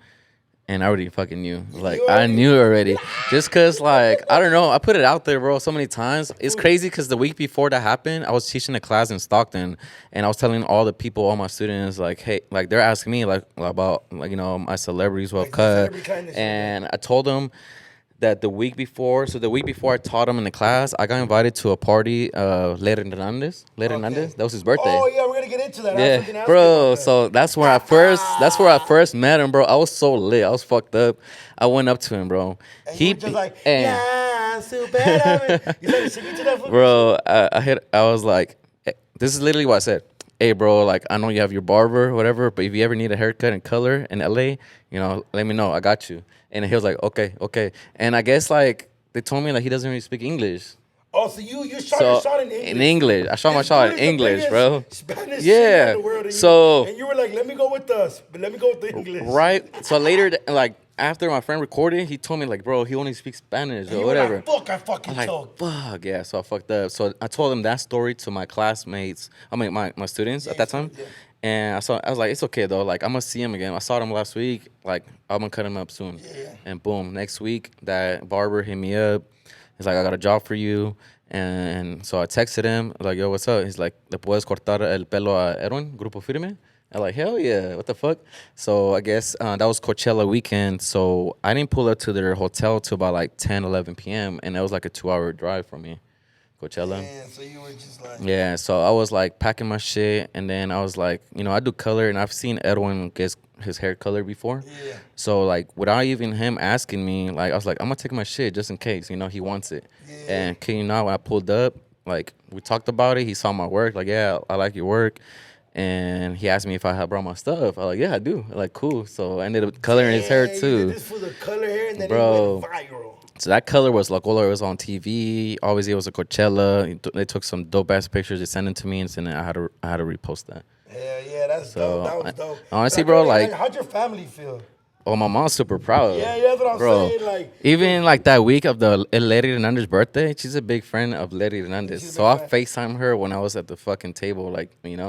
[SPEAKER 2] And I already fucking knew. Like, I knew already. Just because, like, I don't know. I put it out there, bro, so many times. It's crazy because the week before that happened, I was teaching a class in Stockton. And I was telling all the people, all my students, like, hey, like, they're asking me, like, about, like, my celebrities who have cut. And I told them that the week before I taught them in the class, I got invited to a party, Leder Hernandez. That was his birthday.
[SPEAKER 1] Oh yeah, we're gonna get into that.
[SPEAKER 2] Yeah, bro. So that's where I first met him, bro. I was so lit. I was fucked up. I went up to him, bro.
[SPEAKER 1] And he was just like, yeah, super. You said sing to that,
[SPEAKER 2] bro. I was like, this is literally what I said. Hey, bro, like, I know you have your barber or whatever, but if you ever need a haircut in color in LA, let me know. I got you. And he was like, okay. And I guess, like, they told me, like, he doesn't really speak English.
[SPEAKER 1] Oh, so you shot your shot in English?
[SPEAKER 2] In English. I shot my shot in English, bro.
[SPEAKER 1] Spanish shit in the world. And you were like, let me go with us, but let me go with the English.
[SPEAKER 2] Right? So later, like, after my friend recorded, he told me, like, bro, he only speaks Spanish or whatever.
[SPEAKER 1] Like, fuck, I fucking told.
[SPEAKER 2] Fuck, yeah. So I fucked up. So I told him that story to my classmates, my students at that time. Yeah. And I was like, it's okay, though. Like, I'm going to see him again. I saw him last week. Like, I'm going to cut him up soon.
[SPEAKER 1] Yeah.
[SPEAKER 2] And boom, next week, that barber hit me up. He's like, I got a job for you. And so I texted him. Like, yo, what's up? He's like, ¿le puedes cortar el pelo a Eduin, Grupo Firme? I'm like, hell yeah, what the fuck? So I guess that was Coachella weekend. So I didn't pull up to their hotel till about like 10, 11 p.m. And that was like a 2-hour drive from me, Coachella.
[SPEAKER 1] Man, so you were just like...
[SPEAKER 2] Yeah, so I was like packing my shit. And then I was like, I do color. And I've seen Eduin get his hair color before.
[SPEAKER 1] Yeah.
[SPEAKER 2] So like without even him asking me, like I was like, I'm going to take my shit just in case, he wants it.
[SPEAKER 1] Yeah.
[SPEAKER 2] And when I pulled up, like we talked about it. He saw my work. Like, yeah, I like your work. And he asked me if I had brought my stuff. I was like, yeah, I do. I'm like, cool. So I ended up coloring his hair too.
[SPEAKER 1] You did this for the color hair, and then it went viral.
[SPEAKER 2] So that color was like, all it was on TV. Obviously, it was a Coachella. They took some dope ass pictures. They sent it to me, and then I had to repost that.
[SPEAKER 1] Hell yeah, that's dope. That was dope.
[SPEAKER 2] Honestly, bro, like,
[SPEAKER 1] how'd your family feel?
[SPEAKER 2] Oh, my mom's super proud.
[SPEAKER 1] Yeah, that's what I'm saying. Like,
[SPEAKER 2] even like that week of the Lady Hernandez's birthday, she's a big friend of Lady Hernandez. So I FaceTime her when I was at the fucking table, like,
[SPEAKER 1] kicking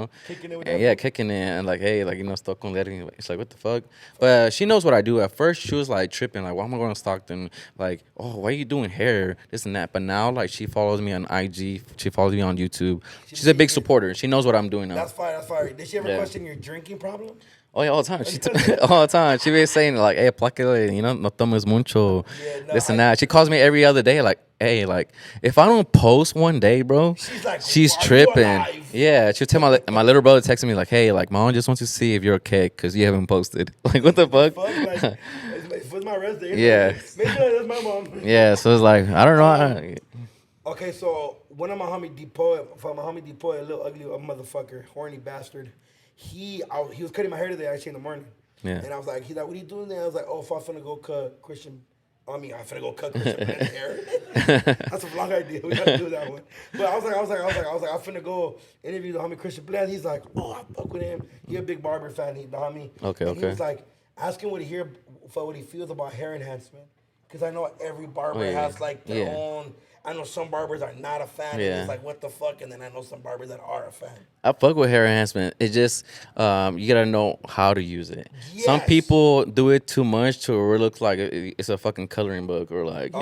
[SPEAKER 1] it with
[SPEAKER 2] kicking it, and like, hey, like, stuck on Lady. It's like, what the fuck? But she knows what I do. At first, she was like tripping, like, why am I going to Stockton? Like, oh, why are you doing hair? This and that. But now, like, she follows me on IG. She follows me on YouTube. She's a big supporter. She knows what I'm doing now.
[SPEAKER 1] That's fine. Did she ever question your drinking problem?
[SPEAKER 2] Oh, yeah, all the time. All the time. She be saying, like, hey, apláquele, no tomes mucho, this and that. She calls me every other day, like, hey, like, if I don't post one day, bro, she's tripping. Yeah, she'll tell my little brother texting me, like, hey, like, mom just wants to see if you're okay because you haven't posted. Like, what the fuck?
[SPEAKER 1] Like, it's my rest day.
[SPEAKER 2] Yeah.
[SPEAKER 1] Maybe that's my mom.
[SPEAKER 2] Yeah, so it's like, I don't know.
[SPEAKER 1] Okay, so one of my homie Depoy, a little ugly motherfucker, horny bastard. He was cutting my hair today, actually, in the morning.
[SPEAKER 2] Yeah.
[SPEAKER 1] And I was like, he's like, what are you doing there? I was like, oh, if I'm finna go cut Christian. I'm finna go cut Christian Black's hair. That's a wrong idea. We gotta do that one. But I was like, I'm finna go interview the homie Christian Black. He's like, oh, I fuck with him. He a big barber fan. He, the homie.
[SPEAKER 2] Okay,
[SPEAKER 1] and he was like, ask him what he feels about hair enhancement. Because I know every barber has like their own. I know some barbers are not a fan. And it's like, what the fuck? And then I know some barbers that are a fan.
[SPEAKER 2] I fuck with hair enhancement. It just you gotta know how to use it.
[SPEAKER 1] Yes.
[SPEAKER 2] Some people do it too much to where it looks like it's a fucking coloring book or like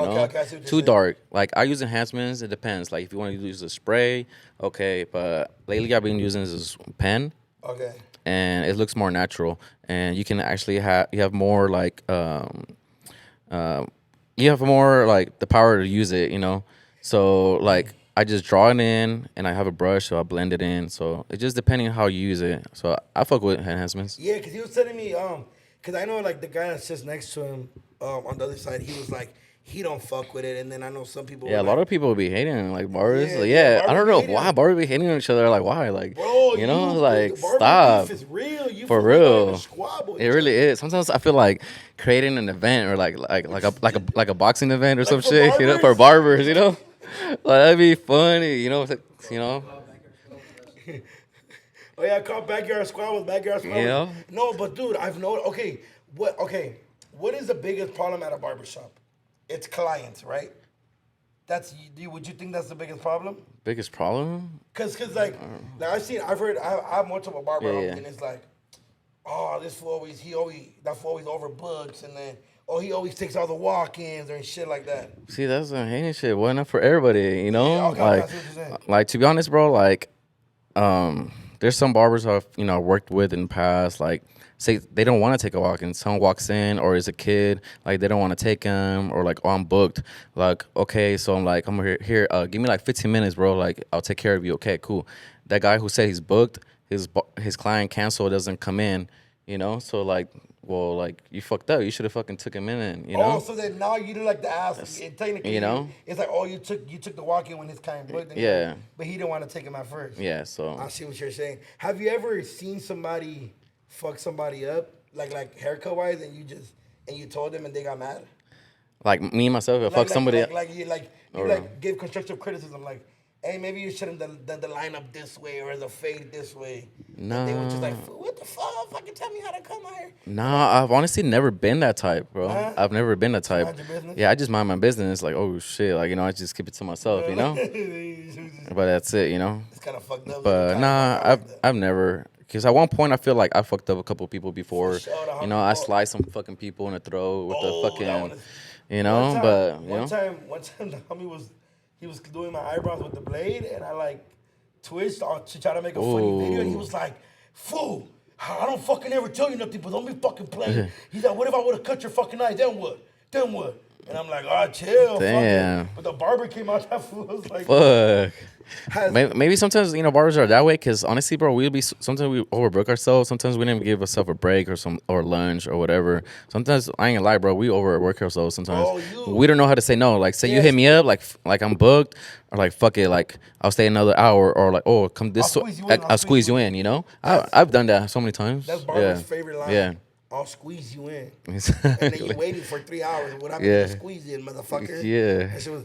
[SPEAKER 2] too dark. Like I use enhancements. It depends. Like if you want to use a spray, okay. But lately I've been using this pen.
[SPEAKER 1] Okay.
[SPEAKER 2] And it looks more natural, and you can actually you have more like you have more like the power to use it, you know. So like I just draw it in, and I have a brush, so I blend it in. So it's just depending on how you use it. So I fuck with enhancements.
[SPEAKER 1] Yeah, because he was telling me, because I know like the guy that's just next to him, on the other side, he was like, he don't fuck with it, and then I know some people.
[SPEAKER 2] Yeah, a lot of people be hating like barbers.
[SPEAKER 1] Yeah,
[SPEAKER 2] I don't know why barbers be hating on each other. Like why? Like
[SPEAKER 1] bro,
[SPEAKER 2] you know,
[SPEAKER 1] like
[SPEAKER 2] the stop.
[SPEAKER 1] Beef is real. You
[SPEAKER 2] For real,
[SPEAKER 1] it
[SPEAKER 2] really is. Sometimes I feel like creating an event or like a boxing event or
[SPEAKER 1] like
[SPEAKER 2] some shit,
[SPEAKER 1] barbers?
[SPEAKER 2] you know, for barbers, you know, like that'd be funny, you know, you know.
[SPEAKER 1] Oh yeah, I call backyard squabbles, backyard squabbles.
[SPEAKER 2] You know?
[SPEAKER 1] No, but dude, I've known. Okay, what is the biggest problem at a barbershop? It's clients, right? Would you think that's the biggest problem?
[SPEAKER 2] Biggest problem?
[SPEAKER 1] Cause like I've heard, I have multiple barber homies,
[SPEAKER 2] Yeah.
[SPEAKER 1] and it's like, oh, that fool always overbooks, and then he always takes all the walk-ins and shit like that.
[SPEAKER 2] See, that's a hating shit. Why not for everybody? You know,
[SPEAKER 1] Yeah, okay, I see what you're saying.
[SPEAKER 2] like to be honest, bro. Like, there's some barbers I've worked with in the past. Like, say they don't want to take a walk in. Someone walks in or is a kid, like they don't want to take him, or like, oh, I'm booked. Like, okay, so I'm like, I'm here. Give me like 15 minutes, bro. Like, I'll take care of you. Okay, cool. That guy who said he's booked, his client canceled, doesn't come in. You know, so like, well, like you fucked up. You should have fucking took him in. And, you know.
[SPEAKER 1] Oh, so then now you do like the ass. Technically,
[SPEAKER 2] you know,
[SPEAKER 1] it's like, oh, you took the walk in when his client booked.
[SPEAKER 2] Yeah.
[SPEAKER 1] But he didn't want to take him at first.
[SPEAKER 2] Yeah. So
[SPEAKER 1] I see what you're saying. Have you ever seen somebody fuck somebody up, like haircut wise, and you told them and they got mad?
[SPEAKER 2] like me myself, if I fuck somebody up.
[SPEAKER 1] You give constructive criticism, like, hey, maybe you shouldn't done the line up this way or the fade this way.
[SPEAKER 2] No.
[SPEAKER 1] And they were just like, what the fuck? Fucking tell me how to come here.
[SPEAKER 2] Nah, I've honestly never been that type, bro.
[SPEAKER 1] Huh?
[SPEAKER 2] I've never been that type.
[SPEAKER 1] Mind your business?
[SPEAKER 2] Yeah, I just mind my business. Like, oh shit, like, you know, I just keep it to myself, you know. But that's it, you know.
[SPEAKER 1] It's kind of fucked up.
[SPEAKER 2] But nah, I've never. Because at one point I feel like I fucked up a couple people before.
[SPEAKER 1] For sure,
[SPEAKER 2] You know, I sliced some fucking people in the throat with the
[SPEAKER 1] that
[SPEAKER 2] fucking,
[SPEAKER 1] one is-
[SPEAKER 2] you know. But you
[SPEAKER 1] one
[SPEAKER 2] know,
[SPEAKER 1] time the homie was doing my eyebrows with the blade, and I like twitched to try to make a funny video, and he was like, "Fool, I don't fucking ever tell you nothing, but don't be fucking playing." He's like, "What if I would have cut your fucking eye? Then what? Then what?" And I'm like, "Oh, chill."
[SPEAKER 2] Damn.
[SPEAKER 1] But the barber came out. That fool was like,
[SPEAKER 2] fuck. Maybe sometimes barbers are that way because honestly, bro, sometimes we overbook ourselves. Sometimes we didn't give ourselves a break or lunch or whatever. Sometimes I ain't gonna lie, bro, we overwork ourselves. Sometimes we don't know how to say no. Like, say you hit me up, like I'm booked, or like fuck it, like I'll stay another hour, or like, oh, come this, I'll squeeze you in. You know, I've done that so many times.
[SPEAKER 1] That's barber's favorite line.
[SPEAKER 2] Yeah.
[SPEAKER 1] I'll squeeze you in.
[SPEAKER 2] Exactly.
[SPEAKER 1] And then you waiting for 3 hours. What happened to squeeze in, motherfucker?
[SPEAKER 2] Yeah.
[SPEAKER 1] That shit was,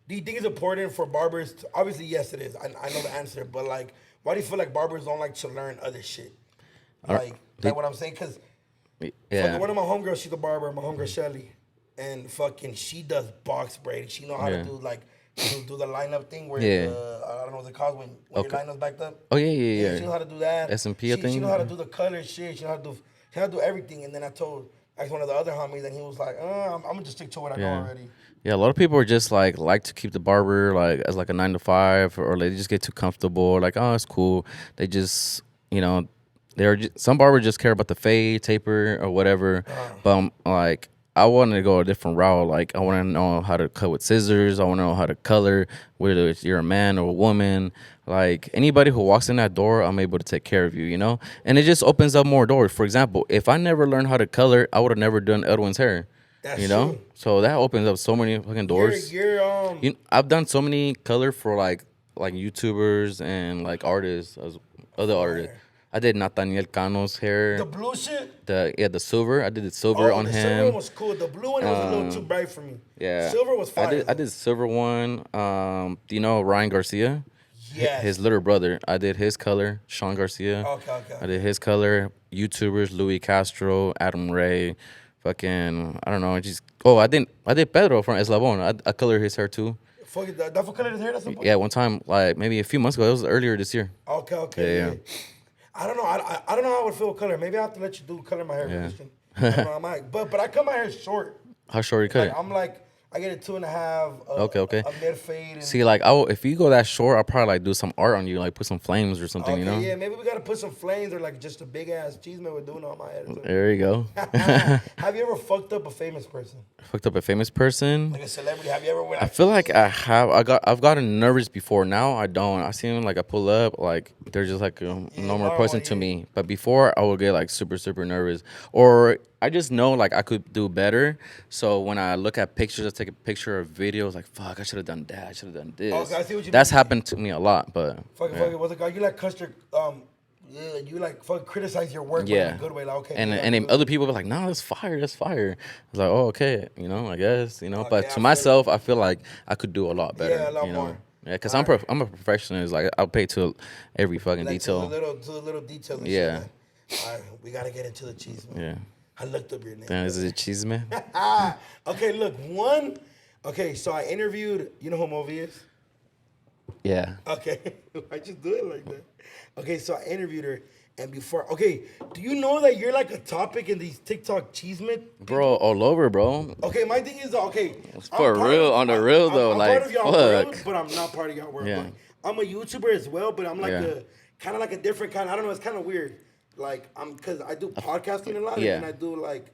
[SPEAKER 1] do you think it's important for barbers to, obviously, yes, it is. I know the answer, but like, why do you feel like barbers don't like to learn other shit? Like what I'm saying? Because one of my homegirls, she's a barber, my homegirl Shelly, and fucking she does box braiding. She know how to do like, do the lineup thing where I don't know what it's called when your lineup's backed up.
[SPEAKER 2] Oh yeah.
[SPEAKER 1] She knows how to do that.
[SPEAKER 2] S&P thing.
[SPEAKER 1] She knows how to do the color shit. She knows how to do everything. And then I told one of the other homies, and he was like, I'm gonna just stick to what I know already.
[SPEAKER 2] Yeah, a lot of people are just like to keep the barber like as like a 9 to 5, or they just get too comfortable. Like, oh, it's cool. They just, some barbers just care about the fade, taper, or whatever. But like, I wanted to go a different route. Like, I want to know how to cut with scissors. I want to know how to color, whether it's you're a man or a woman. Like, anybody who walks in that door, I'm able to take care of you, you know? And it just opens up more doors. For example, if I never learned how to color, I would have never done Eduin's hair.
[SPEAKER 1] That's
[SPEAKER 2] you know?
[SPEAKER 1] true.
[SPEAKER 2] So that opens up so many fucking doors. I've done so many color for like YouTubers and like artists, other artists. I did Nathaniel Cano's hair.
[SPEAKER 1] The blue shit?
[SPEAKER 2] The silver. I did the silver on
[SPEAKER 1] the
[SPEAKER 2] him.
[SPEAKER 1] silver one was cool. The blue one was a little too bright for me.
[SPEAKER 2] Yeah.
[SPEAKER 1] Silver was fire.
[SPEAKER 2] I did silver one. Do you know Ryan Garcia?
[SPEAKER 1] Yes.
[SPEAKER 2] His little brother. I did his color. Sean Garcia.
[SPEAKER 1] Okay.
[SPEAKER 2] I did his color. YouTubers, Louis Castro, Adam Ray, fucking, I don't know. I did Pedro from Eslabon. I colored his hair too.
[SPEAKER 1] That for colored his hair at some point?
[SPEAKER 2] Yeah, one time, like maybe a few months ago. It was earlier this year.
[SPEAKER 1] Okay.
[SPEAKER 2] Yeah.
[SPEAKER 1] I don't know. I don't know how I would feel with color. Maybe I have to let you color my hair, Christian. I don't know, I might. But I cut my hair short.
[SPEAKER 2] How short you cut it?
[SPEAKER 1] I'm like, I get a 2.5.
[SPEAKER 2] Okay.
[SPEAKER 1] A mid fade.
[SPEAKER 2] See, like, if you go that short, I'll probably like do some art on you, like put some flames or something, you know?
[SPEAKER 1] Yeah, maybe we gotta put some flames or like just a big ass Chisme with Doknow on my head.
[SPEAKER 2] There you go.
[SPEAKER 1] Have you ever fucked up a famous person?
[SPEAKER 2] Fucked up a famous person?
[SPEAKER 1] Like a celebrity? Have you ever went?
[SPEAKER 2] I feel like I have. I've gotten nervous before. Now I don't. I see them like I pull up, like they're just like a normal person to me. But before I would get like super nervous, or I just know like I could do better. So when I look at pictures, I take a picture of videos. Like fuck, I should have done that. I should have done this.
[SPEAKER 1] Okay, I see what you
[SPEAKER 2] That's
[SPEAKER 1] mean.
[SPEAKER 2] happened to me a lot. But
[SPEAKER 1] Fuck it. What's it called? You like custard? Yeah, you like fuck criticize your work, but in a good way. Like okay.
[SPEAKER 2] And then other people be like, no, that's fire. I was like, oh, okay, I guess, But to myself, I feel like I could do a lot better.
[SPEAKER 1] Yeah, a lot more.
[SPEAKER 2] Yeah, because I'm a perfectionist. Like I'll pay to every fucking
[SPEAKER 1] like
[SPEAKER 2] detail.
[SPEAKER 1] To the little details. And
[SPEAKER 2] Yeah.
[SPEAKER 1] Shit, all right, we gotta get into the cheese, man.
[SPEAKER 2] Yeah.
[SPEAKER 1] I looked up your name.
[SPEAKER 2] Damn, is it Chisme?
[SPEAKER 1] Okay, look, one. Okay, so I interviewed. You know who Movi is?
[SPEAKER 2] Yeah.
[SPEAKER 1] Okay, I just do it like that. Okay, so I interviewed her, and before, okay, do you know that you're like a topic in these TikTok Chisme?
[SPEAKER 2] Bro, all over, bro.
[SPEAKER 1] Okay, my thing is, okay.
[SPEAKER 2] For real, on the real though,
[SPEAKER 1] I'm
[SPEAKER 2] like,
[SPEAKER 1] part of y'all world,
[SPEAKER 2] fuck.
[SPEAKER 1] but I'm not part of y'all world.
[SPEAKER 2] Yeah.
[SPEAKER 1] Like, I'm a YouTuber as well, but I'm like
[SPEAKER 2] Yeah.
[SPEAKER 1] kind of like a different kind. I don't know, it's kind of weird. Like, because I do podcasting a lot,
[SPEAKER 2] Yeah.
[SPEAKER 1] and then I do like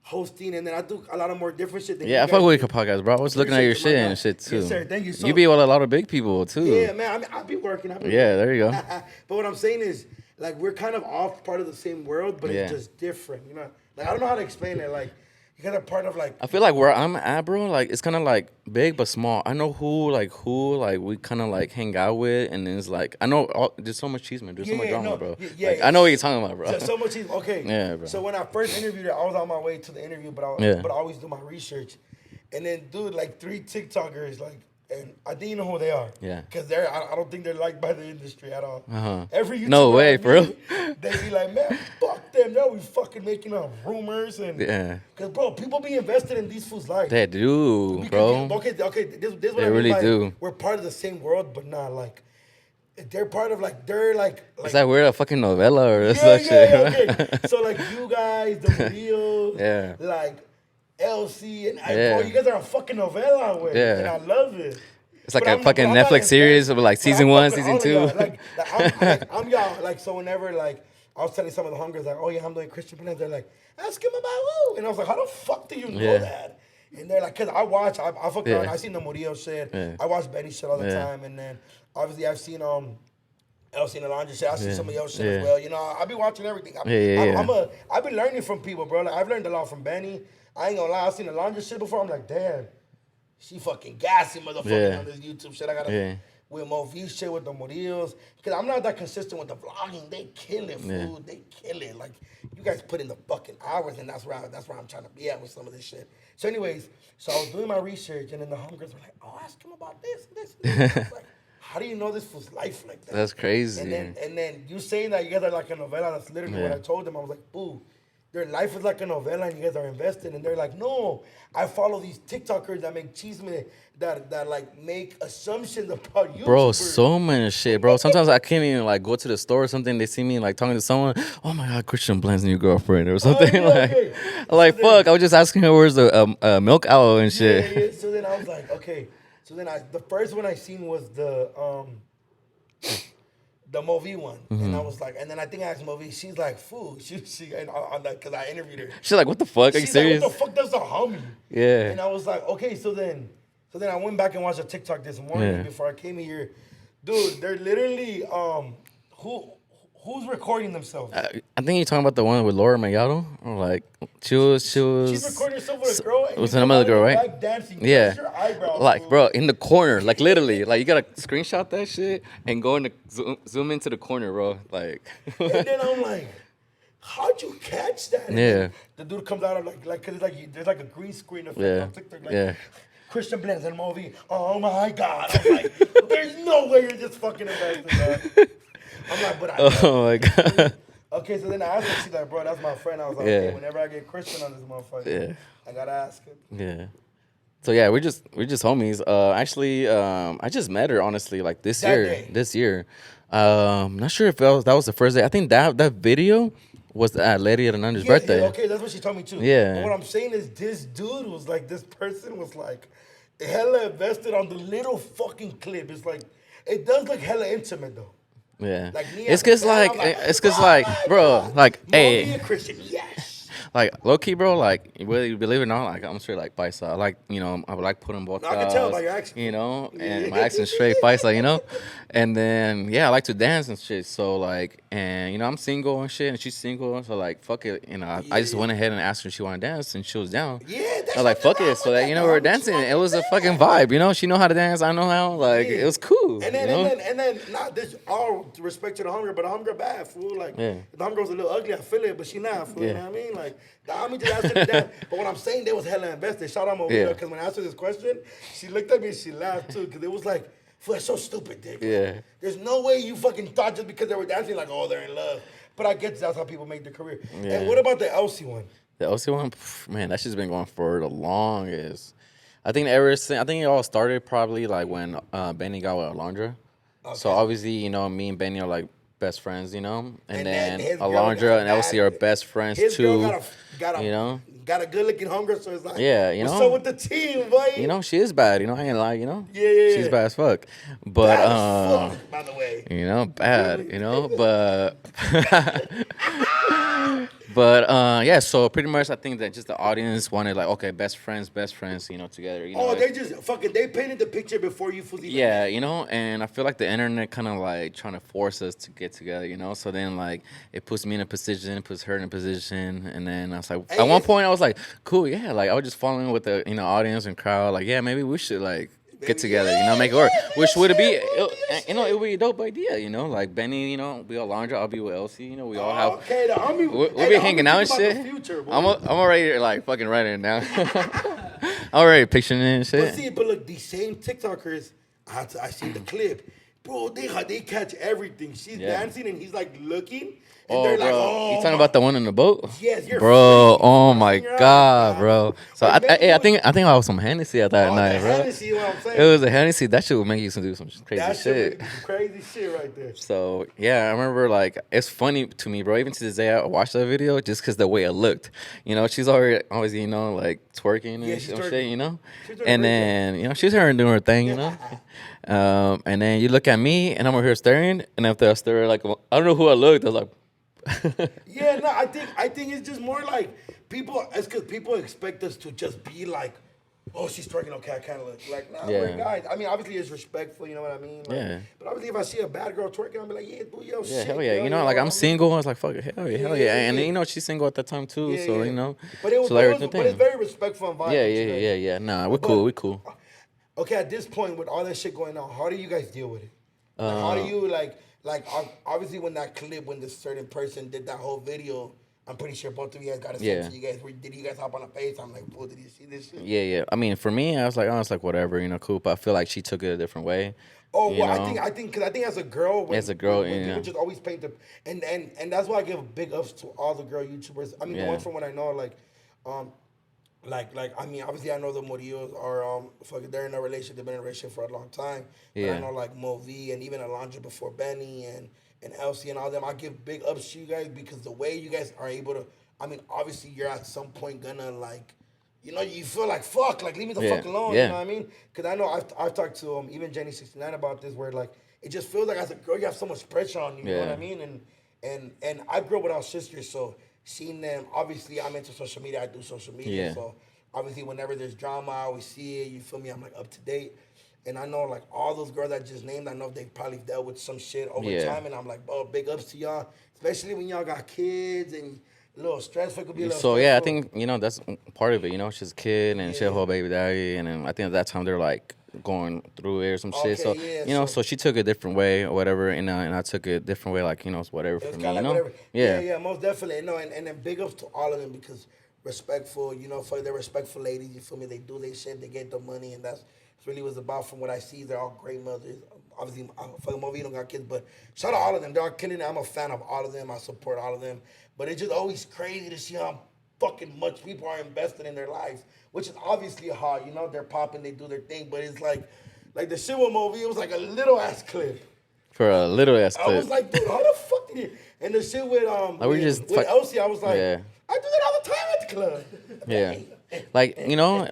[SPEAKER 1] hosting, and then I do a lot of more different shit. Than
[SPEAKER 2] Yeah, I
[SPEAKER 1] you
[SPEAKER 2] fuck
[SPEAKER 1] guys
[SPEAKER 2] with
[SPEAKER 1] do.
[SPEAKER 2] your podcast, bro. I was looking at your
[SPEAKER 1] Appreciate
[SPEAKER 2] shit
[SPEAKER 1] it, my
[SPEAKER 2] and
[SPEAKER 1] guy.
[SPEAKER 2] shit too.
[SPEAKER 1] Yes, sir. Thank you. So,
[SPEAKER 2] You be with a lot of big people too.
[SPEAKER 1] yeah, man. I mean, I be working.
[SPEAKER 2] Yeah, there you go.
[SPEAKER 1] But what I'm saying is, like, we're kind of off part of the same world, but it's
[SPEAKER 2] Yeah.
[SPEAKER 1] just different. Like I don't know how to explain it. Like, you got a part of like.
[SPEAKER 2] I feel like where I'm at, bro, like it's kind of like big but small. I know who we kind of like hang out with, and then it's like I know there's so much Chisme, there's so much drama, bro.
[SPEAKER 1] Yeah,
[SPEAKER 2] Like, I know what you're talking about, bro.
[SPEAKER 1] So much. Okay.
[SPEAKER 2] Yeah, bro.
[SPEAKER 1] So when I first interviewed her, I was on my way to the interview, but I always do my research, and then dude, like 3 TikTokers, like, and I think you know who they are.
[SPEAKER 2] Yeah.
[SPEAKER 1] Because I don't think they're liked by the industry at all.
[SPEAKER 2] Uh-huh.
[SPEAKER 1] Every YouTuber
[SPEAKER 2] No way,
[SPEAKER 1] I
[SPEAKER 2] for real?
[SPEAKER 1] meet, they be like, man, fuck them. They're always fucking making up rumors and.
[SPEAKER 2] Yeah.
[SPEAKER 1] Because bro, people be invested in these fools' lives.
[SPEAKER 2] They do,
[SPEAKER 1] Because
[SPEAKER 2] bro.
[SPEAKER 1] Okay. This is what
[SPEAKER 2] They
[SPEAKER 1] I mean
[SPEAKER 2] really
[SPEAKER 1] by
[SPEAKER 2] do.
[SPEAKER 1] We're part of the same world, but not like. They're part of like they're like.
[SPEAKER 2] It's like we're a fucking novella or
[SPEAKER 1] yeah,
[SPEAKER 2] some shit.
[SPEAKER 1] okay. So like you guys, the reels,
[SPEAKER 2] Yeah.
[SPEAKER 1] like LC and
[SPEAKER 2] Yeah.
[SPEAKER 1] bro, you guys are a fucking novella with,
[SPEAKER 2] Yeah.
[SPEAKER 1] and I love it.
[SPEAKER 2] It's like
[SPEAKER 1] But
[SPEAKER 2] a fucking
[SPEAKER 1] but I'm not
[SPEAKER 2] Netflix series
[SPEAKER 1] invested.
[SPEAKER 2] of like
[SPEAKER 1] But
[SPEAKER 2] season
[SPEAKER 1] I'm
[SPEAKER 2] 1,
[SPEAKER 1] fucking
[SPEAKER 2] season
[SPEAKER 1] all of
[SPEAKER 2] 2.
[SPEAKER 1] y'all. I'm y'all. Like so, whenever like I was telling some of the hungers like, oh yeah, I'm doing Christian plans. They're like, ask him about who, and I was like, how the fuck do you know
[SPEAKER 2] Yeah.
[SPEAKER 1] that? And they're like, cause I fuck around. I seen the Murillo shit.
[SPEAKER 2] Yeah.
[SPEAKER 1] I watch Benny shit all the
[SPEAKER 2] Yeah.
[SPEAKER 1] time, and then obviously I've seen Elsie and Alondra shit. I see some of your shit
[SPEAKER 2] Yeah.
[SPEAKER 1] as well. I be watching everything.
[SPEAKER 2] Yeah.
[SPEAKER 1] I've been learning from people, bro. Like I've learned a lot from Benny. I ain't gonna lie. I've seen Alondra shit before. I'm like, damn, she fucking gassy motherfucker
[SPEAKER 2] Yeah.
[SPEAKER 1] on this YouTube shit. I gotta
[SPEAKER 2] Yeah.
[SPEAKER 1] with Movi shit with the Murillos. Cause I'm not that consistent with the vlogging. They kill it, fool.
[SPEAKER 2] Yeah.
[SPEAKER 1] They kill it. Like you guys put in the fucking hours, and that's where I'm trying to be at with some of this shit. So, anyways, so I was doing my research, and then the hungers were like, "Oh, ask him about this, this, and this." I was like, how do you know this fool's life like that?
[SPEAKER 2] That's crazy.
[SPEAKER 1] And then you saying that you guys are like a novella. That's literally what I told them. I was like, boo. Their life is like a novella and you guys are invested. And they're like, no, I follow these TikTokers that make Chisme, that like make assumptions about you.
[SPEAKER 2] Bro, so many shit, bro. Sometimes I can't even like go to the store or something. They see me like talking to someone. Oh my god, Christian Blend's new girlfriend or something. Like fuck. I was just asking her where's the milk owl and shit.
[SPEAKER 1] Yeah. So then I was like, okay. So then the first one I seen was the Movi one, and I was like, and then I think I asked Movi. She's like, fool. She on that because I interviewed her.
[SPEAKER 2] She's like, what the fuck? Are you
[SPEAKER 1] She's
[SPEAKER 2] serious?
[SPEAKER 1] like, what the fuck does the homie?
[SPEAKER 2] Yeah.
[SPEAKER 1] And I was like, okay, so then I went back and watched a TikTok this morning
[SPEAKER 2] Yeah.
[SPEAKER 1] before I came here. Dude, they're literally who Who's recording themselves?
[SPEAKER 2] I think you're talking about the one with Laura Mayado. Or like she was.
[SPEAKER 1] She's recording herself with a girl. And
[SPEAKER 2] It was
[SPEAKER 1] you
[SPEAKER 2] another girl, right?
[SPEAKER 1] Back dancing.
[SPEAKER 2] Yeah.
[SPEAKER 1] Your eyebrows,
[SPEAKER 2] like,
[SPEAKER 1] fool.
[SPEAKER 2] bro, in the corner, like literally, like you gotta screenshot that shit and go in the zoom into the corner, bro. Like.
[SPEAKER 1] And then I'm like, how'd you catch that? And
[SPEAKER 2] Yeah.
[SPEAKER 1] then the dude comes out of like, cause it's like there's like a green screen effect
[SPEAKER 2] Yeah.
[SPEAKER 1] on TikTok, like,
[SPEAKER 2] Yeah.
[SPEAKER 1] Christian Blends and movie. Oh my God! I'm like, there's no way you're just fucking investing, bro. I'm like, but I.
[SPEAKER 2] Oh my god.
[SPEAKER 1] Okay, so then I asked her, she's like, bro, that's my friend. I was like,
[SPEAKER 2] Yeah.
[SPEAKER 1] okay, whenever I get Christian on this motherfucker,
[SPEAKER 2] Yeah.
[SPEAKER 1] I gotta ask him.
[SPEAKER 2] Yeah. So yeah, we're just homies. Actually, I just met her honestly, like this
[SPEAKER 1] That
[SPEAKER 2] year.
[SPEAKER 1] day.
[SPEAKER 2] This year. Not sure if that was the first day. I think that video was at Lady Hernandez's birthday.
[SPEAKER 1] Yeah, okay, that's what she told me too.
[SPEAKER 2] Yeah.
[SPEAKER 1] But what I'm saying is, this dude was like, this person was like, hella invested on the little fucking clip. It's like, it does look hella intimate though.
[SPEAKER 2] Yeah.
[SPEAKER 1] Like me
[SPEAKER 2] It's
[SPEAKER 1] as a
[SPEAKER 2] cause
[SPEAKER 1] fan,
[SPEAKER 2] like
[SPEAKER 1] I'm like,
[SPEAKER 2] it's cause
[SPEAKER 1] oh
[SPEAKER 2] like
[SPEAKER 1] my
[SPEAKER 2] bro,
[SPEAKER 1] God.
[SPEAKER 2] like
[SPEAKER 1] Be
[SPEAKER 2] hey,
[SPEAKER 1] a Christian, yes.
[SPEAKER 2] like low key, bro, like whether you believe it or not, like I'm straight like paisa. I like, you know, I would like putting both
[SPEAKER 1] No, I can tell by
[SPEAKER 2] sides,
[SPEAKER 1] your accent.
[SPEAKER 2] you know, and my accent's straight paisa, you know. And then yeah, I like to dance and shit. So like, and you know, I'm single and shit, and she's single, so like fuck it, you know. I just went ahead and asked her if she wanted to dance, and she was down.
[SPEAKER 1] Yeah, that's
[SPEAKER 2] I was like, fuck it. So that, you know, we were dancing. It was a fucking vibe, you know. She know how to dance. I know how. Like,
[SPEAKER 1] Yeah.
[SPEAKER 2] it was cool.
[SPEAKER 1] And then,
[SPEAKER 2] you know?
[SPEAKER 1] and then, not this all respect to the hunger, but the hunger bad, fool. Like,
[SPEAKER 2] Yeah.
[SPEAKER 1] the hunger was a little ugly, I feel it, but she not, fool. You
[SPEAKER 2] Yeah.
[SPEAKER 1] know what I mean? Like, the army just asked her to dance. But what I'm saying, they was hella invested. Shout out Movida,
[SPEAKER 2] Yeah.
[SPEAKER 1] because when I asked her this question, she looked at me and she laughed too, because it was like, fool, that's so stupid, dick.
[SPEAKER 2] Yeah.
[SPEAKER 1] There's no way you fucking thought just because they were dancing, like, oh, they're in love. But I guess that's how people make their career.
[SPEAKER 2] Yeah.
[SPEAKER 1] And what about the Elsie one?
[SPEAKER 2] The OC one, man, that shit's been going for the longest. I think it all started probably like when Benny got with Alondra. So
[SPEAKER 1] Okay.
[SPEAKER 2] obviously, you know, me and Benny are like best friends, you know, and then
[SPEAKER 1] his girl
[SPEAKER 2] Alondra
[SPEAKER 1] got
[SPEAKER 2] and Elsie are best friends
[SPEAKER 1] His
[SPEAKER 2] too.
[SPEAKER 1] girl got a
[SPEAKER 2] you know,
[SPEAKER 1] got a good looking hunger, so it's like,
[SPEAKER 2] Yeah, you
[SPEAKER 1] what's
[SPEAKER 2] know.
[SPEAKER 1] up with the team, boy?
[SPEAKER 2] you know, she is bad. You know, I ain't lie. You know,
[SPEAKER 1] Yeah.
[SPEAKER 2] she's bad as fuck. But
[SPEAKER 1] Bad as fuck, by the way.
[SPEAKER 2] you know, bad. You know, but yeah. So pretty much, I think that just the audience wanted like, okay, best friends, you know, together. You know,
[SPEAKER 1] Oh, they just fucking they painted the picture before you fully.
[SPEAKER 2] yeah, you know, and I feel like the internet kind of like trying to force us to get together, you know. So then like it puts me in a position, it puts her in a position, and then I was like,
[SPEAKER 1] Hey,
[SPEAKER 2] at one
[SPEAKER 1] it's-
[SPEAKER 2] point I was like, cool, yeah, like I was just following with the audience and crowd, like yeah, maybe we should like get together, you know, make it work. Which would it be? You know, it would be a dope idea, you know, like Benny, you know, we Alondra, I'll be with Elsie, you know, we all have.
[SPEAKER 1] Okay, the homie.
[SPEAKER 2] We'll
[SPEAKER 1] hey,
[SPEAKER 2] be
[SPEAKER 1] the
[SPEAKER 2] hanging
[SPEAKER 1] homie
[SPEAKER 2] out and
[SPEAKER 1] think about
[SPEAKER 2] shit.
[SPEAKER 1] the future, boy.
[SPEAKER 2] I'm already like fucking writing it down. I'm already picturing it and
[SPEAKER 1] But
[SPEAKER 2] shit.
[SPEAKER 1] see, but look, these same TikTokers, I seen the clip, bro. They catch everything. She's
[SPEAKER 2] Yeah.
[SPEAKER 1] dancing and he's like looking, and
[SPEAKER 2] Oh,
[SPEAKER 1] they're
[SPEAKER 2] bro,
[SPEAKER 1] like, oh,
[SPEAKER 2] you talking
[SPEAKER 1] my-
[SPEAKER 2] about the one in the boat?
[SPEAKER 1] Yes, you're
[SPEAKER 2] bro.
[SPEAKER 1] freaking
[SPEAKER 2] Oh my
[SPEAKER 1] fucking
[SPEAKER 2] god,
[SPEAKER 1] right,
[SPEAKER 2] bro. So
[SPEAKER 1] Like, maybe
[SPEAKER 2] I think I was some Hennessy at that
[SPEAKER 1] Oh,
[SPEAKER 2] night,
[SPEAKER 1] the
[SPEAKER 2] bro.
[SPEAKER 1] Hennessy, you know what I'm saying?
[SPEAKER 2] It was a Hennessy. That shit would make you do some crazy
[SPEAKER 1] that
[SPEAKER 2] shit.
[SPEAKER 1] shit. Crazy shit right there.
[SPEAKER 2] So yeah, I remember like it's funny to me, bro. Even to this day, I watched that video just because the way it looked. You know, she's always you know like twerking and
[SPEAKER 1] Yeah, she's
[SPEAKER 2] some
[SPEAKER 1] twerking.
[SPEAKER 2] shit. You know,
[SPEAKER 1] She's doing
[SPEAKER 2] and
[SPEAKER 1] a great
[SPEAKER 2] then you know she's her doing her thing. You know, and then you look at me and I'm over here staring, and after I stare, like I don't know who I looked. I was like.
[SPEAKER 1] Yeah, no, I think it's just more like people. It's because people expect us to just be like, oh, she's twerking. Okay, I kind of look like, nah,
[SPEAKER 2] Yeah.
[SPEAKER 1] we're guys. I mean, obviously it's respectful. You know what I mean? Like,
[SPEAKER 2] Yeah.
[SPEAKER 1] But obviously, if I see a bad girl twerking, I'll be like, yeah, do your
[SPEAKER 2] Yeah,
[SPEAKER 1] shit.
[SPEAKER 2] hell yeah.
[SPEAKER 1] girl,
[SPEAKER 2] You know, like I'm
[SPEAKER 1] I mean?
[SPEAKER 2] single. I was like, fuck it, hell yeah.
[SPEAKER 1] Yeah,
[SPEAKER 2] And
[SPEAKER 1] yeah.
[SPEAKER 2] you know, she's single at that time too.
[SPEAKER 1] Yeah,
[SPEAKER 2] so
[SPEAKER 1] yeah.
[SPEAKER 2] you know,
[SPEAKER 1] But it was,
[SPEAKER 2] so like,
[SPEAKER 1] but it's very respectful and violent.
[SPEAKER 2] yeah. Nah, we're cool. We cool.
[SPEAKER 1] Okay, at this point, with all that shit going on, how do you guys deal with it? Like, how do you like obviously when that clip, when this certain person did that whole video, I'm pretty sure both of you guys got a sense.
[SPEAKER 2] Yeah.
[SPEAKER 1] You guys did you guys hop on a face? I'm like, oh, did you see this shit?
[SPEAKER 2] Yeah. I mean, for me, I was like, whatever, you know, cool. But I feel like she took it a different way.
[SPEAKER 1] Oh,
[SPEAKER 2] you
[SPEAKER 1] well,
[SPEAKER 2] know?
[SPEAKER 1] I think as a girl, when
[SPEAKER 2] yeah.
[SPEAKER 1] people just always paint the and that's why I give big ups to all the girl YouTubers. I mean, the
[SPEAKER 2] Yeah.
[SPEAKER 1] ones from what I know, like I mean, obviously I know the Murillos are they're in a relationship. They've been in a relationship for a long time. But
[SPEAKER 2] Yeah.
[SPEAKER 1] I know like Movi and even Alondra before Benny and Elsie and all them. I give big ups to you guys because the way you guys are able to. I mean, obviously you're at some point gonna like. You know, you feel like, fuck, like, leave me the
[SPEAKER 2] Yeah,
[SPEAKER 1] fuck alone,
[SPEAKER 2] yeah.
[SPEAKER 1] you know what I mean? Because I know I've talked to even Jenny69 about this, where, like, it just feels like as a girl, you have so much pressure on you, you know what I
[SPEAKER 2] Yeah.
[SPEAKER 1] mean? And I grew up with our sisters, so seeing them, obviously, I'm into social media, I do social media,
[SPEAKER 2] Yeah.
[SPEAKER 1] so obviously, whenever there's drama, I always see it, you feel me? I'm, like, up to date. And I know like all those girls I just named, I know they probably dealt with some shit over time. And I'm like, oh, big ups to y'all, especially when y'all got kids and a little stressful. Could be a little
[SPEAKER 2] So
[SPEAKER 1] stressful.
[SPEAKER 2] yeah, I think that's part of it. She's a kid and she had a whole baby daddy, and then I think at that time they're like going through it or some shit. So so she took it a different way or whatever, and I took it a different way, like it's whatever for me.
[SPEAKER 1] Like whatever.
[SPEAKER 2] Yeah,
[SPEAKER 1] yeah, most definitely. No, and then big ups to all of them because respectful. For they're respectful ladies. You feel me? They do their shit. They get the money, and that's really what it's about. From what I see, they're all great mothers. Obviously, for the movie, you don't got kids, but shout out all of them. They're all killing it. I'm a fan of all of them. I support all of them. But it's just always crazy to see how fucking much people are invested in their lives, which is obviously hard. They're popping, they do their thing, but it's like the shit with movie, it was like a little ass clip.
[SPEAKER 2] For a little ass clip.
[SPEAKER 1] I was like, dude, how the fuck did you? And the shit with with Elsie, I was like, I do that all the time at the club.
[SPEAKER 2] Yeah. Like,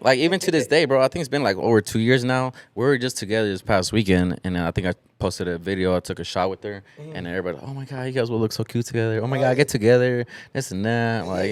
[SPEAKER 2] like even to this day, bro, I think it's been like over 2 years now. We were just together this past weekend, and I think I posted a video. I took a shot with her, and everybody, oh my God, you guys will look so cute together. Oh my God, get together, this and that. Like,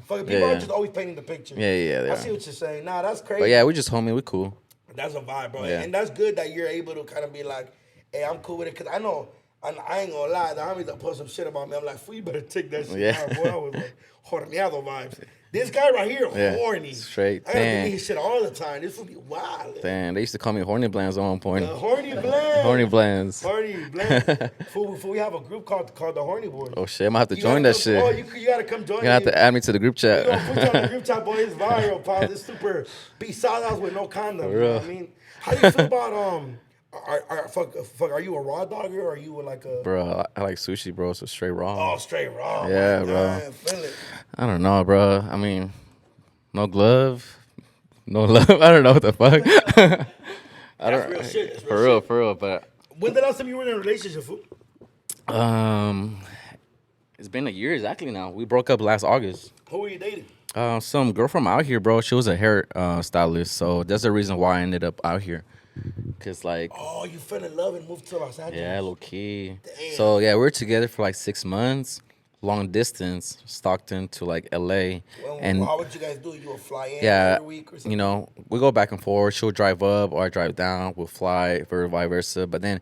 [SPEAKER 1] Fucking people are just always painting the picture.
[SPEAKER 2] Yeah.
[SPEAKER 1] I see what you're saying. Nah, that's crazy.
[SPEAKER 2] But yeah, we just homie, we cool.
[SPEAKER 1] That's a vibe, bro.
[SPEAKER 2] Yeah.
[SPEAKER 1] And that's good that you're able to kind of be like, hey, I'm cool with it. Because I know, I ain't going to lie, the homies that post some shit about me, I'm like, fool, you better take that shit out, boy. I was like, horneado vibes. This guy right here, horny.
[SPEAKER 2] Straight.
[SPEAKER 1] I gotta do his shit all the time. This would be wild.
[SPEAKER 2] Damn, they used to call me Horny Blands at one point.
[SPEAKER 1] Horny Blands.
[SPEAKER 2] Horny Blands.
[SPEAKER 1] Horny Blands. Fool, we have a group called the Horny Boys.
[SPEAKER 2] Oh shit, I'm gonna have to join that shit.
[SPEAKER 1] Oh, you gotta come join.
[SPEAKER 2] You're gonna have to add me to the group chat.
[SPEAKER 1] You gonna put you on the group chat, boy. It's viral, pal. It's super pisadas with no condom. You know what I mean? How do you feel about are you a raw dogger or are you like a...
[SPEAKER 2] Bro, I like sushi, bro, so straight raw.
[SPEAKER 1] Oh, straight raw.
[SPEAKER 2] Yeah, bro.
[SPEAKER 1] Feel it.
[SPEAKER 2] I don't know, bro. I mean, no glove, no love. I don't know what the fuck.
[SPEAKER 1] That's real shit.
[SPEAKER 2] For real, but...
[SPEAKER 1] When the last time you were in a relationship, fool?
[SPEAKER 2] It's been a year exactly now. We broke up last August.
[SPEAKER 1] Who were you dating?
[SPEAKER 2] Some girl from out here, bro. She was a hair stylist, so that's the reason why I ended up out here. Cause like,
[SPEAKER 1] oh, you fell in love and moved to Los Angeles.
[SPEAKER 2] Yeah, low key.
[SPEAKER 1] Damn.
[SPEAKER 2] So yeah, we were together for like 6 months, long distance, Stockton to like LA.
[SPEAKER 1] And how would you guys do? You would fly in every week or something?
[SPEAKER 2] We go back and forth. She'll drive up or I drive down. We'll fly or vice versa. But then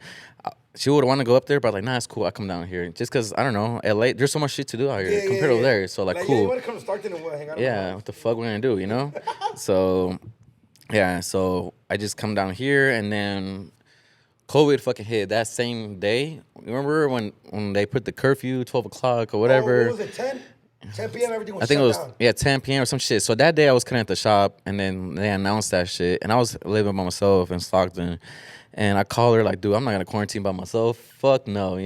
[SPEAKER 2] she would want to go up there, but like, nah, it's cool. I come down here just cause I don't know, LA. There's so much shit to do out here compared to there. So like, cool.
[SPEAKER 1] Yeah, you want to come to Stockton and hang out?
[SPEAKER 2] Yeah, what the fuck we're gonna do? So. Yeah, so I just come down here, and then COVID fucking hit that same day. Remember when they put the curfew, 12 o'clock or whatever?
[SPEAKER 1] Oh, what was it, 10? 10 p.m. everything was
[SPEAKER 2] I think
[SPEAKER 1] shut
[SPEAKER 2] it was
[SPEAKER 1] down.
[SPEAKER 2] 10 p.m. or some shit. So that day I was cutting at the shop, and then they announced that shit, and I was living by myself in Stockton. And I called her like, dude, I'm not gonna quarantine by myself. Fuck no,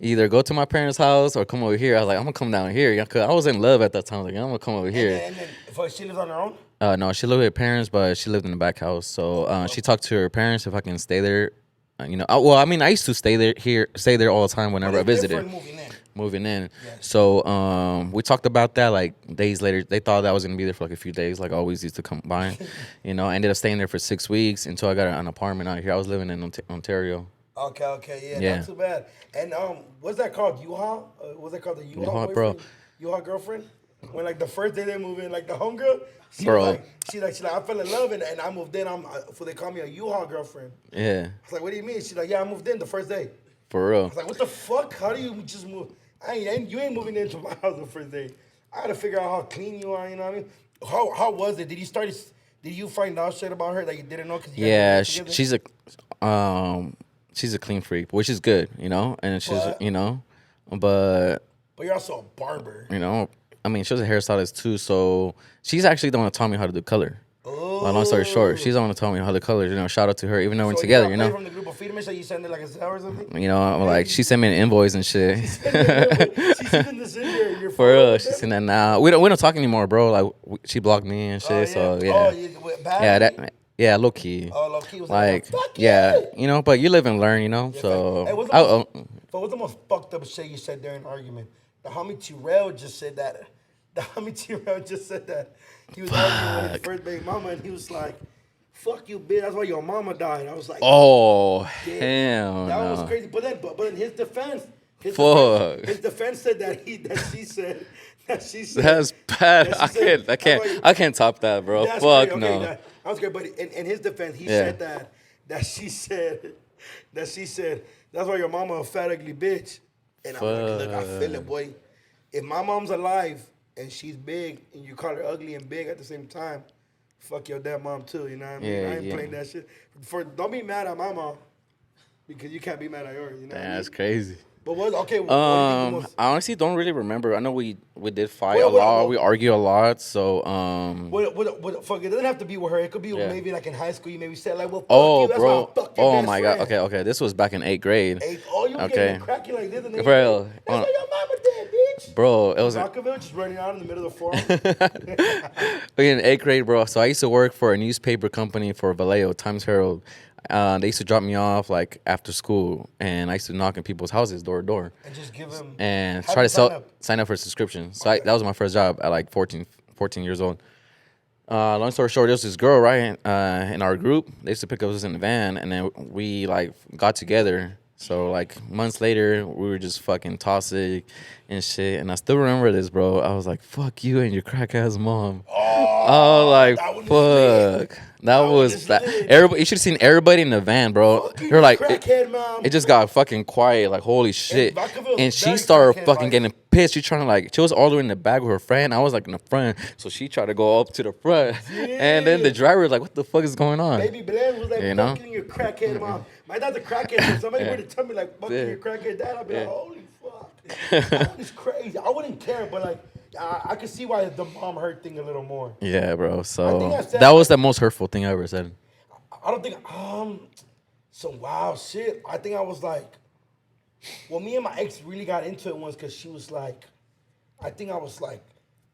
[SPEAKER 2] Either go to my parents' house or come over here. I was like, I'm gonna come down here. Cause I was in love at that time. I was like, I'm gonna come over here.
[SPEAKER 1] And then she lives on her own?
[SPEAKER 2] No, she lived with her parents, but she lived in the back house. So she talked to her parents if I can stay there. Well, I mean, I used to stay there all the time whenever I visited. Moving in. Yes. So we talked about that like days later. They thought that I was gonna be there for like a few days, like I always used to come by. I ended up staying there for 6 weeks until I got an apartment out here. I was living in Ontario.
[SPEAKER 1] Okay, yeah, not too bad. And what's that called? U-Haul? What's that called? The U-Haul boyfriend?
[SPEAKER 2] Bro.
[SPEAKER 1] U-Haul girlfriend? When like the first day they move in, like the homegirl, she like I fell in love and I moved in. So they call me a U-Haul girlfriend.
[SPEAKER 2] Yeah.
[SPEAKER 1] I was like, what do you mean? She's like, yeah, I moved in the first day.
[SPEAKER 2] For real.
[SPEAKER 1] I was like, what the fuck? How do you just move? You ain't moving into my house the first day. I gotta figure out how clean you are. You know what I mean? How was it? Did you find out shit about her that you didn't know?
[SPEAKER 2] Yeah, she's a clean freak, which is good, and she's but
[SPEAKER 1] you're also a barber.
[SPEAKER 2] I mean, she was a hairstylist too, so she's actually the one that taught me how to do color. Oh. Long story short, she's the one that taught me how to color. Shout out to her, even though we're together.
[SPEAKER 1] From the group of feeders, so you send her like a cell or something.
[SPEAKER 2] I'm like, she sent me an invoice and shit.
[SPEAKER 1] She's sending this in your phone.
[SPEAKER 2] For real, she's sending that now. We don't talk anymore, bro. Like she blocked me and shit.
[SPEAKER 1] Oh, yeah.
[SPEAKER 2] So yeah, low key.
[SPEAKER 1] Oh, low key was
[SPEAKER 2] like
[SPEAKER 1] fuck
[SPEAKER 2] yeah, but you live and learn, So
[SPEAKER 1] hey, what's the most fucked up shit you said during an argument? The homie Terrell just said that. He was arguing with his first baby mama, and he was like, "Fuck you, bitch. That's why your mama died." I was like,
[SPEAKER 2] "Oh, hell
[SPEAKER 1] that
[SPEAKER 2] no."
[SPEAKER 1] was crazy. But in his defense, his defense said that she said.
[SPEAKER 2] That's bad. I can't top that, bro. Fuck no.
[SPEAKER 1] That was great. But in his defense, he said that she said, that's why your mama a fat ugly bitch. And I'm like, look, I feel it, boy. If my mom's alive and she's big and you call her ugly and big at the same time, fuck your damn mom too. You know what I mean? I ain't playing that shit. Don't be mad at my mom because you can't be mad at yours. You know?
[SPEAKER 2] That's crazy.
[SPEAKER 1] But what? Okay.
[SPEAKER 2] I honestly don't really remember. I know we did fight a lot. We argue a lot. So
[SPEAKER 1] Fuck, it doesn't have to be with her. It could be maybe like in high school. You maybe said like, well, fuck
[SPEAKER 2] oh,
[SPEAKER 1] you. That's
[SPEAKER 2] bro.
[SPEAKER 1] why I fucked your
[SPEAKER 2] Oh
[SPEAKER 1] best
[SPEAKER 2] my
[SPEAKER 1] friend.
[SPEAKER 2] god. Okay. This was back in 8th grade.
[SPEAKER 1] You were getting cracking like this in 8th
[SPEAKER 2] Bro,
[SPEAKER 1] grade. That's what your mama did, bitch.
[SPEAKER 2] Bro, it was
[SPEAKER 1] Rockaville just running out in the middle of the forum.
[SPEAKER 2] in 8th grade, bro. So I used to work for a newspaper company for Vallejo, Times Herald. They used to drop me off like after school, and I used to knock in people's houses door to door
[SPEAKER 1] And just give them
[SPEAKER 2] and try to sign up for a subscription. So that was my first job at like 14 years old. Long story short, there was this girl right in our group. They used to pick us in the van, and then we like got together. So like months later, we were just fucking toxic and shit. And I still remember this, bro. I was like, "Fuck you and your crack ass mom." Oh, like fuck. That was that. Everybody, you should have seen everybody in the van, bro. You're like, it just got fucking quiet. Like, holy shit. And she started fucking getting pissed. She trying to like, she was all the way in the back with her friend. I was like in the front, so she tried to go up to the front. And then the driver was like, "What the fuck is going on?"
[SPEAKER 1] Baby Blaine was like, "Fucking your crackhead mom." My dad's a crackhead. So somebody were to tell me like, "Fucking your crackhead dad," I'd be like, "Holy fuck." That was crazy. I wouldn't care, but like, I could see why the mom hurt thing a little more.
[SPEAKER 2] Yeah, bro. So that was the most hurtful thing I ever said.
[SPEAKER 1] I don't think some wild shit. I think I was like, well, me and my ex really got into it once because she was like, I think I was like,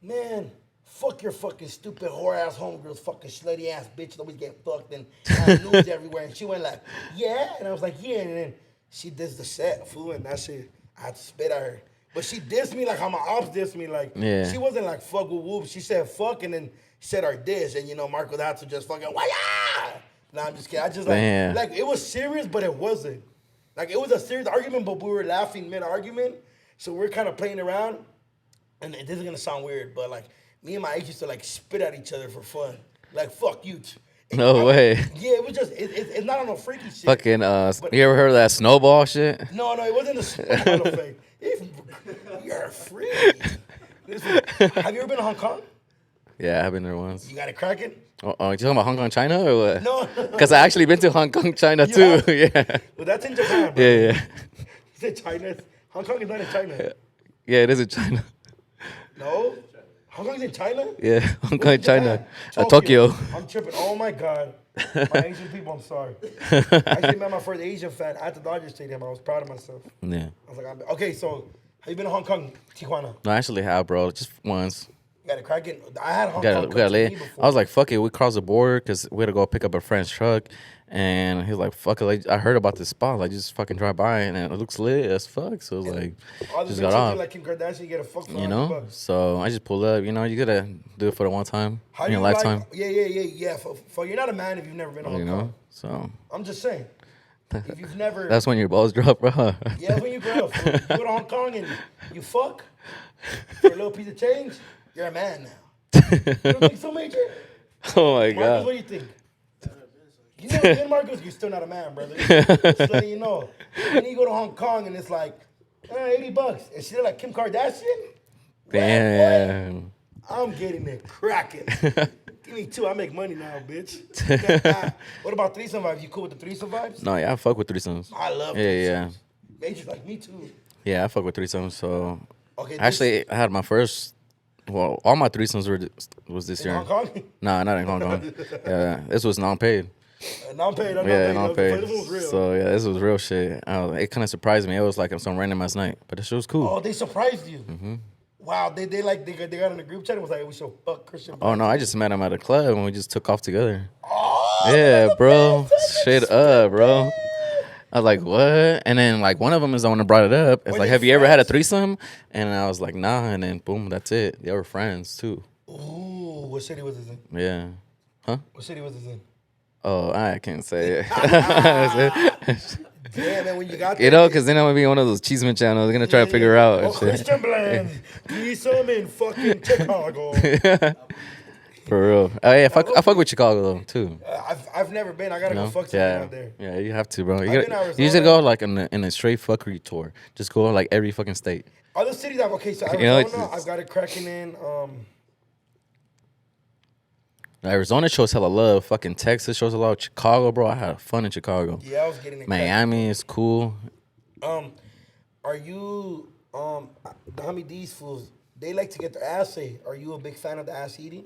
[SPEAKER 1] man, fuck your fucking stupid whore ass homegirls, fucking slutty ass bitch that always get fucked and have news everywhere. And she went like, yeah, and I was like, yeah, and then she dissed the set, fool, and that shit, I had to spit at her. But she dissed me like how my ops dissed me. Like, she wasn't like, fuck with whoop. She said fuck and then said our diss. And, you know, Marco had to just fucking, why? Nah, I'm just kidding. I just like, it was serious, but it wasn't. Like, it was a serious argument, but we were laughing mid-argument. So we're kind of playing around. And this is going to sound weird, but, like, me and my ex used to, like, spit at each other for fun. Like, fuck you.
[SPEAKER 2] No way.
[SPEAKER 1] Yeah, it was just, it's not on no freaky shit.
[SPEAKER 2] Fucking, you ever heard of that snowball shit?
[SPEAKER 1] No, it wasn't a snowball effect. You're a freak. Listen, have you ever been to Hong Kong?
[SPEAKER 2] Yeah, I've been there once.
[SPEAKER 1] You got it cracking?
[SPEAKER 2] Oh, you talking about Hong Kong, China, or what?
[SPEAKER 1] No.
[SPEAKER 2] Because I actually been to Hong Kong, China, too. Yeah.
[SPEAKER 1] Well, that's in Japan, bro.
[SPEAKER 2] Yeah.
[SPEAKER 1] You said China. Hong Kong is not in China.
[SPEAKER 2] Yeah, it is in China.
[SPEAKER 1] No? Hong Kong's in China?
[SPEAKER 2] Yeah, Hong Kong, China.
[SPEAKER 1] Tokyo. I'm tripping. Oh, my God. My Asian people, I'm sorry. I actually met my first Asian fan at the Dodger Stadium. I was proud of myself.
[SPEAKER 2] Yeah.
[SPEAKER 1] I was like, okay, so have you been to Hong Kong, Tijuana?
[SPEAKER 2] No, I actually have, bro. Just once.
[SPEAKER 1] You got it cracking? I had Hong Kong
[SPEAKER 2] We got
[SPEAKER 1] before.
[SPEAKER 2] I was like, fuck it. We crossed the border because we had to go pick up a friend's truck. And he was like, fuck it. Like, I heard about this spot. Like, just fucking drive by. And it looks lit as fuck. So it was like,
[SPEAKER 1] all the
[SPEAKER 2] just got off.
[SPEAKER 1] like Kim Kardashian, you get a fuck for
[SPEAKER 2] you know? So I just pulled up. You know, you got to do it for the one time in your lifetime.
[SPEAKER 1] Yeah. For you're not a man if you've never been to Hong Kong.
[SPEAKER 2] Know? So.
[SPEAKER 1] I'm just saying. If you've never.
[SPEAKER 2] That's when your balls drop, bro.
[SPEAKER 1] Yeah, when you grow up. You go to Hong Kong and you fuck for a little piece of change, you're a man now. You don't think so, Major?
[SPEAKER 2] Oh, my
[SPEAKER 1] Marcus,
[SPEAKER 2] God.
[SPEAKER 1] what do you think? You know, again, Marcus, you're still not a man, brother. Just letting you know. When you go to Hong Kong and it's like, $80. And she's like Kim Kardashian?
[SPEAKER 2] Damn.
[SPEAKER 1] What? I'm getting it cracking. Give me 2. I make money now, bitch. What about threesome vibes? You cool with the threesome vibes?
[SPEAKER 2] No, yeah, I fuck with threesomes.
[SPEAKER 1] I love threesomes. Yeah. Major's like me too.
[SPEAKER 2] Yeah, I fuck with threesomes. So
[SPEAKER 1] okay,
[SPEAKER 2] actually, I had my first. Well, all my threesomes was this year.
[SPEAKER 1] In Hong Kong?
[SPEAKER 2] Nah, not in Hong Kong. Yeah, this was non-paid.
[SPEAKER 1] Non-paid.
[SPEAKER 2] Non-paid.
[SPEAKER 1] This was real.
[SPEAKER 2] So yeah, this was real shit. It kind of surprised me. It was like some random ass night, but the shit was cool.
[SPEAKER 1] Oh, they surprised you. Mm-hmm. Wow, they got in the group chat and was like, we should fuck Christian.
[SPEAKER 2] Oh no, I just met him at a club and we just took off together.
[SPEAKER 1] Oh,
[SPEAKER 2] yeah, bro. Straight up, bro. I was like, what? And then like one of them is the one that brought it up. It's like, have you ever had a threesome? And I was like, nah. And then boom, that's it. They were friends too.
[SPEAKER 1] Ooh, what city was this in?
[SPEAKER 2] Yeah. Huh?
[SPEAKER 1] What city was this in?
[SPEAKER 2] Oh, I can't say it.
[SPEAKER 1] Damn, man, when you got there.
[SPEAKER 2] You know, because then I'm going to be on one of those Chisme channels. They're going to try to figure out.
[SPEAKER 1] Oh, Christian Bland. Threesome in fucking Chicago.
[SPEAKER 2] For real. Oh, yeah, I fuck with Chicago though too.
[SPEAKER 1] I've never been. I gotta
[SPEAKER 2] You
[SPEAKER 1] go
[SPEAKER 2] know?
[SPEAKER 1] fuck something out there.
[SPEAKER 2] Yeah, you have to, bro.
[SPEAKER 1] been
[SPEAKER 2] You
[SPEAKER 1] to
[SPEAKER 2] usually
[SPEAKER 1] Arizona.
[SPEAKER 2] go like in a straight fuckery tour. Just go like every fucking state.
[SPEAKER 1] Other cities I've okay, so
[SPEAKER 2] You know,
[SPEAKER 1] Arizona, I've got it cracking in.
[SPEAKER 2] Arizona shows hella love. Fucking Texas shows a lot. Chicago, bro. I had fun in Chicago.
[SPEAKER 1] Yeah, I was getting it.
[SPEAKER 2] Miami is cool.
[SPEAKER 1] Are you these fools? They like to get their ass ate. Are you a big fan of the ass eating?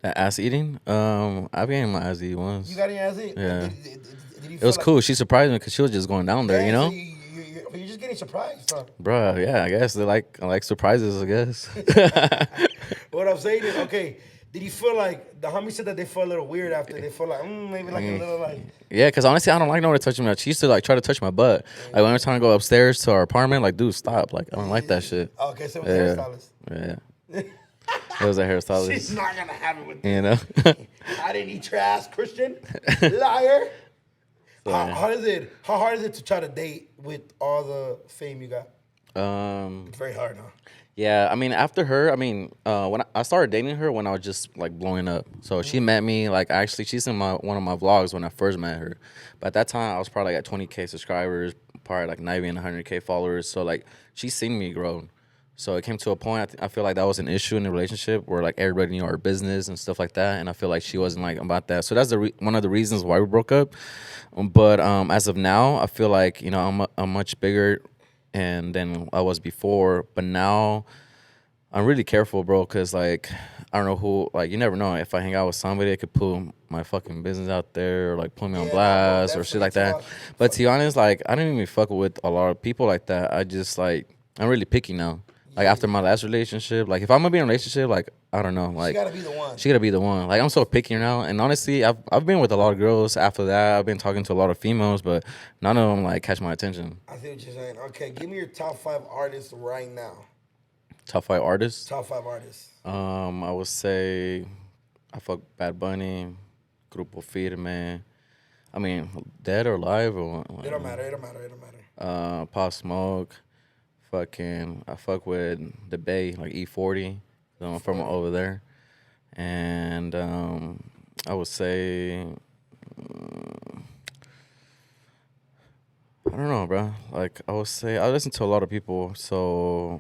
[SPEAKER 2] The ass eating. I've gotten my ass eat once.
[SPEAKER 1] You got your ass ate?
[SPEAKER 2] Yeah.
[SPEAKER 1] Did you
[SPEAKER 2] It was
[SPEAKER 1] feel
[SPEAKER 2] cool. She surprised me because she was just going down there,
[SPEAKER 1] Yeah,
[SPEAKER 2] you know?
[SPEAKER 1] so you're just getting surprised, huh?
[SPEAKER 2] Bruh, yeah, I guess I like surprises, I guess.
[SPEAKER 1] What I'm saying is, okay, did you feel like the homie said that they felt a little weird after they felt like maybe like a little like
[SPEAKER 2] Yeah, because honestly, I don't like no one to touch me. She used to like try to touch my butt. Like when we were trying to go upstairs to our apartment, like, dude, stop. Like, I don't like that shit.
[SPEAKER 1] okay, so it was a hairstylist.
[SPEAKER 2] Yeah. It was a hairstylist.
[SPEAKER 1] She's not gonna have it with
[SPEAKER 2] You know?
[SPEAKER 1] I didn't eat your ass, Christian. Liar. How hard is it to try to date with all the fame you got? It's very hard, huh?
[SPEAKER 2] Yeah, I mean, after her, when I started dating her when I was just like blowing up. So she met me, like actually, she's in one of my vlogs when I first met her. But at that time, I was probably like at 20K subscribers, probably like not even 100K followers. So like, she's seen me grow. So it came to a point, I feel like that was an issue in the relationship where like everybody knew our business and stuff like that. And I feel like she wasn't like about that. So that's one of the reasons why we broke up. But as of now, I feel like, you know, I'm much bigger and than I was before. But now I'm really careful, bro, because like, I don't know who, like, you never know. If I hang out with somebody, it could pull my fucking business out there or like put me on blast or shit like that. But to be honest, like, I didn't even fuck with a lot of people like that. I just like, I'm really picky now. Like after my last relationship, like if I'm gonna be in a relationship, like I don't know, like
[SPEAKER 1] she gotta be the one.
[SPEAKER 2] She gotta be the one. Like I'm so picky now, and honestly, I've been with a lot of girls. After that, I've been talking to a lot of females, but none of them like catch my attention.
[SPEAKER 1] I see what you're saying. Okay, give me your top 5 artists right now.
[SPEAKER 2] Top 5 artists.
[SPEAKER 1] Top 5 artists.
[SPEAKER 2] I would say I fuck Bad Bunny, Grupo Firme. I mean, dead or alive or
[SPEAKER 1] It don't matter. It don't matter.
[SPEAKER 2] Pop Smoke. Fucking, I fuck with the Bay, like E40, from over there. And I would say, I don't know, bro. Like, I would say, I listen to a lot of people, so,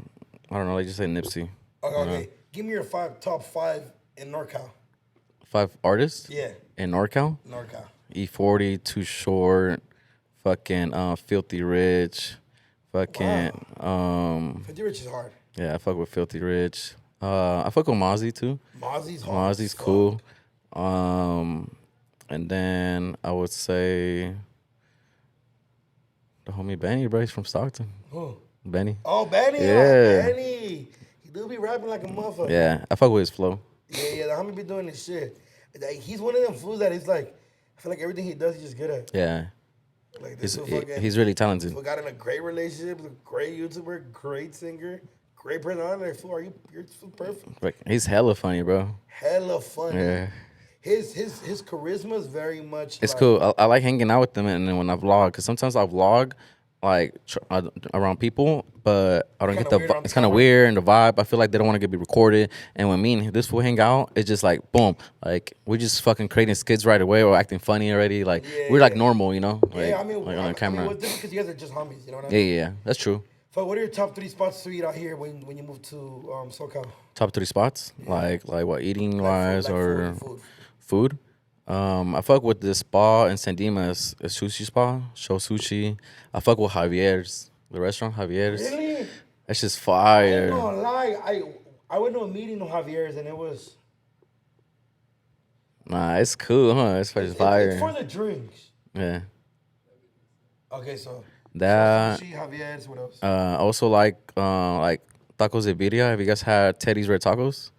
[SPEAKER 2] I don't know, like, just say Nipsey.
[SPEAKER 1] Okay. Give me your top 5 in NorCal.
[SPEAKER 2] 5 artists?
[SPEAKER 1] Yeah.
[SPEAKER 2] In NorCal?
[SPEAKER 1] NorCal.
[SPEAKER 2] E40, Too Short, fucking Filthy Rich. Fucking,
[SPEAKER 1] Filthy Rich is hard.
[SPEAKER 2] Yeah, I fuck with Filthy Rich. I fuck with Mozzie too.
[SPEAKER 1] Mozzie's hard.
[SPEAKER 2] Mozzie's cool. And then I would say the homie Benny, bro, he's from Stockton.
[SPEAKER 1] Who?
[SPEAKER 2] Benny.
[SPEAKER 1] Oh, Benny.
[SPEAKER 2] Yeah.
[SPEAKER 1] Benny. He do be rapping like a motherfucker.
[SPEAKER 2] Yeah, I fuck with his flow.
[SPEAKER 1] Yeah, the homie be doing this shit. Like, he's one of them fools that is like, I feel like everything he does, he's just good at.
[SPEAKER 2] Yeah.
[SPEAKER 1] Like
[SPEAKER 2] He's really talented.
[SPEAKER 1] We got in a great relationship, a great YouTuber, great singer, great personality. Like, fool, you're perfect.
[SPEAKER 2] Like, he's hella funny, bro.
[SPEAKER 1] Hella funny.
[SPEAKER 2] Yeah.
[SPEAKER 1] His charisma is very much.
[SPEAKER 2] It's cool. I like hanging out with them, and then when I vlog, because sometimes I vlog like around people, but I don't get the. It's kind of weird and the vibe. I feel like they don't want to get recorded. And when me and this fool hang out, it's just like boom, like we're just fucking creating skits right away or acting funny already. Like we're like normal, you know. Like,
[SPEAKER 1] yeah, I mean,
[SPEAKER 2] like on the camera.
[SPEAKER 1] What's different because you guys are just homies, you know what I mean?
[SPEAKER 2] Yeah, that's true.
[SPEAKER 1] So, what are your top 3 spots to eat out here when you move to SoCal?
[SPEAKER 2] Top 3 spots, like what eating wise or food. I fuck with this spa in San Dimas, a sushi spa, Show Sushi. I fuck with Javier's, the restaurant Javier's.
[SPEAKER 1] Really?
[SPEAKER 2] That's just fire.
[SPEAKER 1] I'm not gonna lie, I went to a meeting of Javier's and it was.
[SPEAKER 2] Nah, it's cool, huh? It's just fire.
[SPEAKER 1] It's for the drinks.
[SPEAKER 2] Yeah.
[SPEAKER 1] Okay, so.
[SPEAKER 2] That.
[SPEAKER 1] Sushi, Javier's, what else?
[SPEAKER 2] Also like tacos de birria. Have you guys had Teddy's Red Tacos?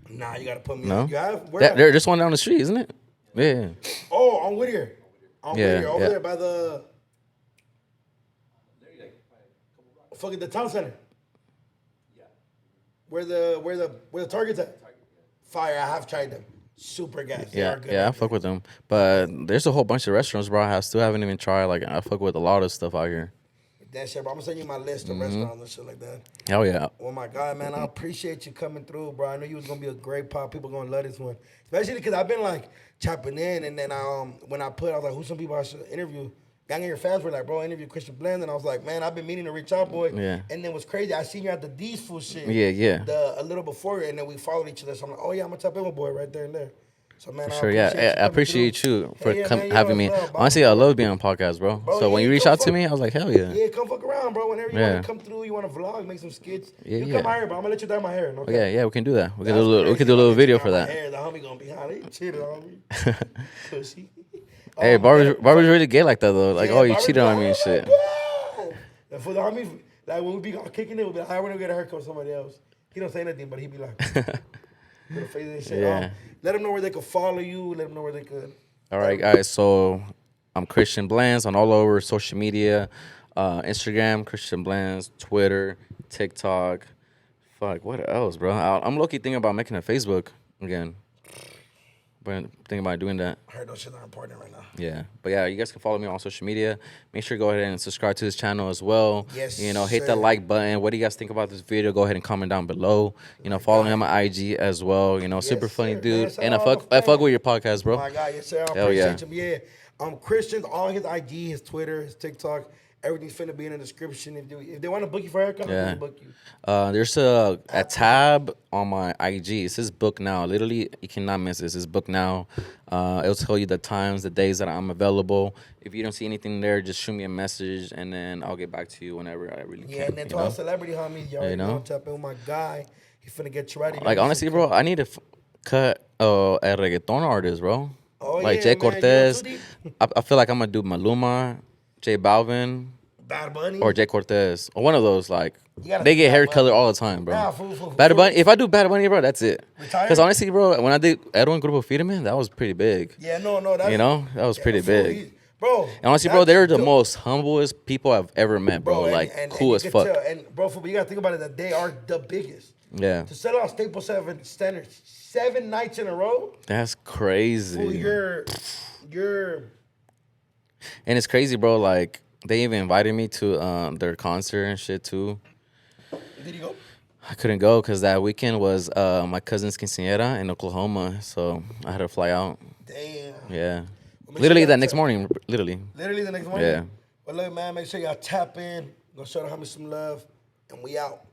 [SPEAKER 1] Nah, you gotta put me.
[SPEAKER 2] No.
[SPEAKER 1] You have?
[SPEAKER 2] There's just one down the street, isn't it? Yeah.
[SPEAKER 1] Oh, on Whittier. Whittier, over there by the. Fucking the town center. Yeah. Where the Target's at. Fire. I have tried them. Super gas.
[SPEAKER 2] Yeah, I fuck with them. But there's a whole bunch of restaurants, bro. I still haven't even tried. Like I fuck with a lot of stuff out here.
[SPEAKER 1] That shit, bro. I'm gonna send you my list of restaurants and shit like that.
[SPEAKER 2] Hell yeah.
[SPEAKER 1] Oh my God, man, I appreciate you coming through, bro. I knew you was gonna be a great pop. People gonna love this one, especially because I've been like chopping in, and then when I was like, who's some people I should interview? Gang of your fans were like, bro, interview Christian Blend, and I was like, man, I've been meaning to reach out, boy.
[SPEAKER 2] Yeah.
[SPEAKER 1] And then what's crazy, I seen you at the D's food shit.
[SPEAKER 2] Yeah.
[SPEAKER 1] A little before, and then we followed each other. So I'm like, oh yeah, I'm gonna tap in with boy right there and there. So man,
[SPEAKER 2] Sure, yeah. I appreciate you for
[SPEAKER 1] man,
[SPEAKER 2] having me. Honestly, I love being on podcasts, bro. So when you reach out to me, I was like, hell yeah.
[SPEAKER 1] Yeah, come fuck around, bro. Whenever you want to come through, you want to vlog, make some skits. You come out here, bro. I'm gonna let you dye my hair. Okay?
[SPEAKER 2] Yeah, we can do that. We can do a little video for that.
[SPEAKER 1] The homie gonna be hot. He cheated on me. Pussy.
[SPEAKER 2] Hey, Barbie's really gay like that though. Like, oh, you cheated on me and shit.
[SPEAKER 1] And for the homies, like when we be kicking it, we'll be like, I want to get a haircut with somebody else. He don't say nothing, but he be like, put a face and shit.
[SPEAKER 2] Yeah.
[SPEAKER 1] Let them know where they could follow you. Let them know where they could.
[SPEAKER 2] All right, guys. So I'm Christian Blends on all over social media, Instagram, Christian Blends, Twitter, TikTok. Fuck, what else, bro? I'm low-key thinking about making a Facebook again. But thinking about doing that.
[SPEAKER 1] I heard those shit are important right now.
[SPEAKER 2] Yeah. But yeah, you guys can follow me on social media. Make sure to go ahead and subscribe to this channel as well.
[SPEAKER 1] Yes.
[SPEAKER 2] Hit the like button. What do you guys think about this video? Go ahead and comment down below. Follow me on my IG as well. Super funny dude. Man, and I fuck with your podcast, bro.
[SPEAKER 1] Oh my God, yes, sir. I appreciate him. Yeah. Christian, all his IG, his Twitter, his TikTok, everything's finna be in the description. If they want to book you for a haircut, they book you.
[SPEAKER 2] There's a tab on my IG. It says book now. Literally, you cannot miss this. It's book now. It'll tell you the times, the days that I'm available. If you don't see anything there, just shoot me a message, and then I'll get back to you whenever I really can.
[SPEAKER 1] Yeah, and then to our celebrity homies, y'all know, tap in with my guy. He finna get you ready.
[SPEAKER 2] Like, honestly, bro, I need to cut a reggaeton artist, bro.
[SPEAKER 1] Oh,
[SPEAKER 2] like Jay Cortez. I feel like I'm gonna do Maluma, J Balvin,
[SPEAKER 1] Bad Bunny,
[SPEAKER 2] or Jay Cortez, or one of those. Like, they get hair color all the time, bro.
[SPEAKER 1] Nah,
[SPEAKER 2] Bad Bunny. If I do Bad Bunny, bro, that's it. Because honestly, bro, when I did Eduin Grupo Firme, that was pretty big.
[SPEAKER 1] Yeah, no, that's,
[SPEAKER 2] that was pretty big.
[SPEAKER 1] Bro,
[SPEAKER 2] and honestly, bro, they're the most humblest people I've ever met, bro. Like, cool as fuck.
[SPEAKER 1] And bro, you gotta think about it, that they are the biggest.
[SPEAKER 2] Yeah.
[SPEAKER 1] To sell out Staples 7 nights in a row.
[SPEAKER 2] That's crazy.
[SPEAKER 1] Fool, you're.
[SPEAKER 2] And it's crazy, bro. Like, they even invited me to their concert and shit too.
[SPEAKER 1] Did you go?
[SPEAKER 2] I couldn't go because that weekend was my cousin's quinceañera in Oklahoma, so I had to fly out.
[SPEAKER 1] Damn.
[SPEAKER 2] Yeah. Well, literally that next morning. Literally the
[SPEAKER 1] next morning?
[SPEAKER 2] Yeah.
[SPEAKER 1] Well, look, man, make sure y'all tap in. Go show the homies some love, and we out.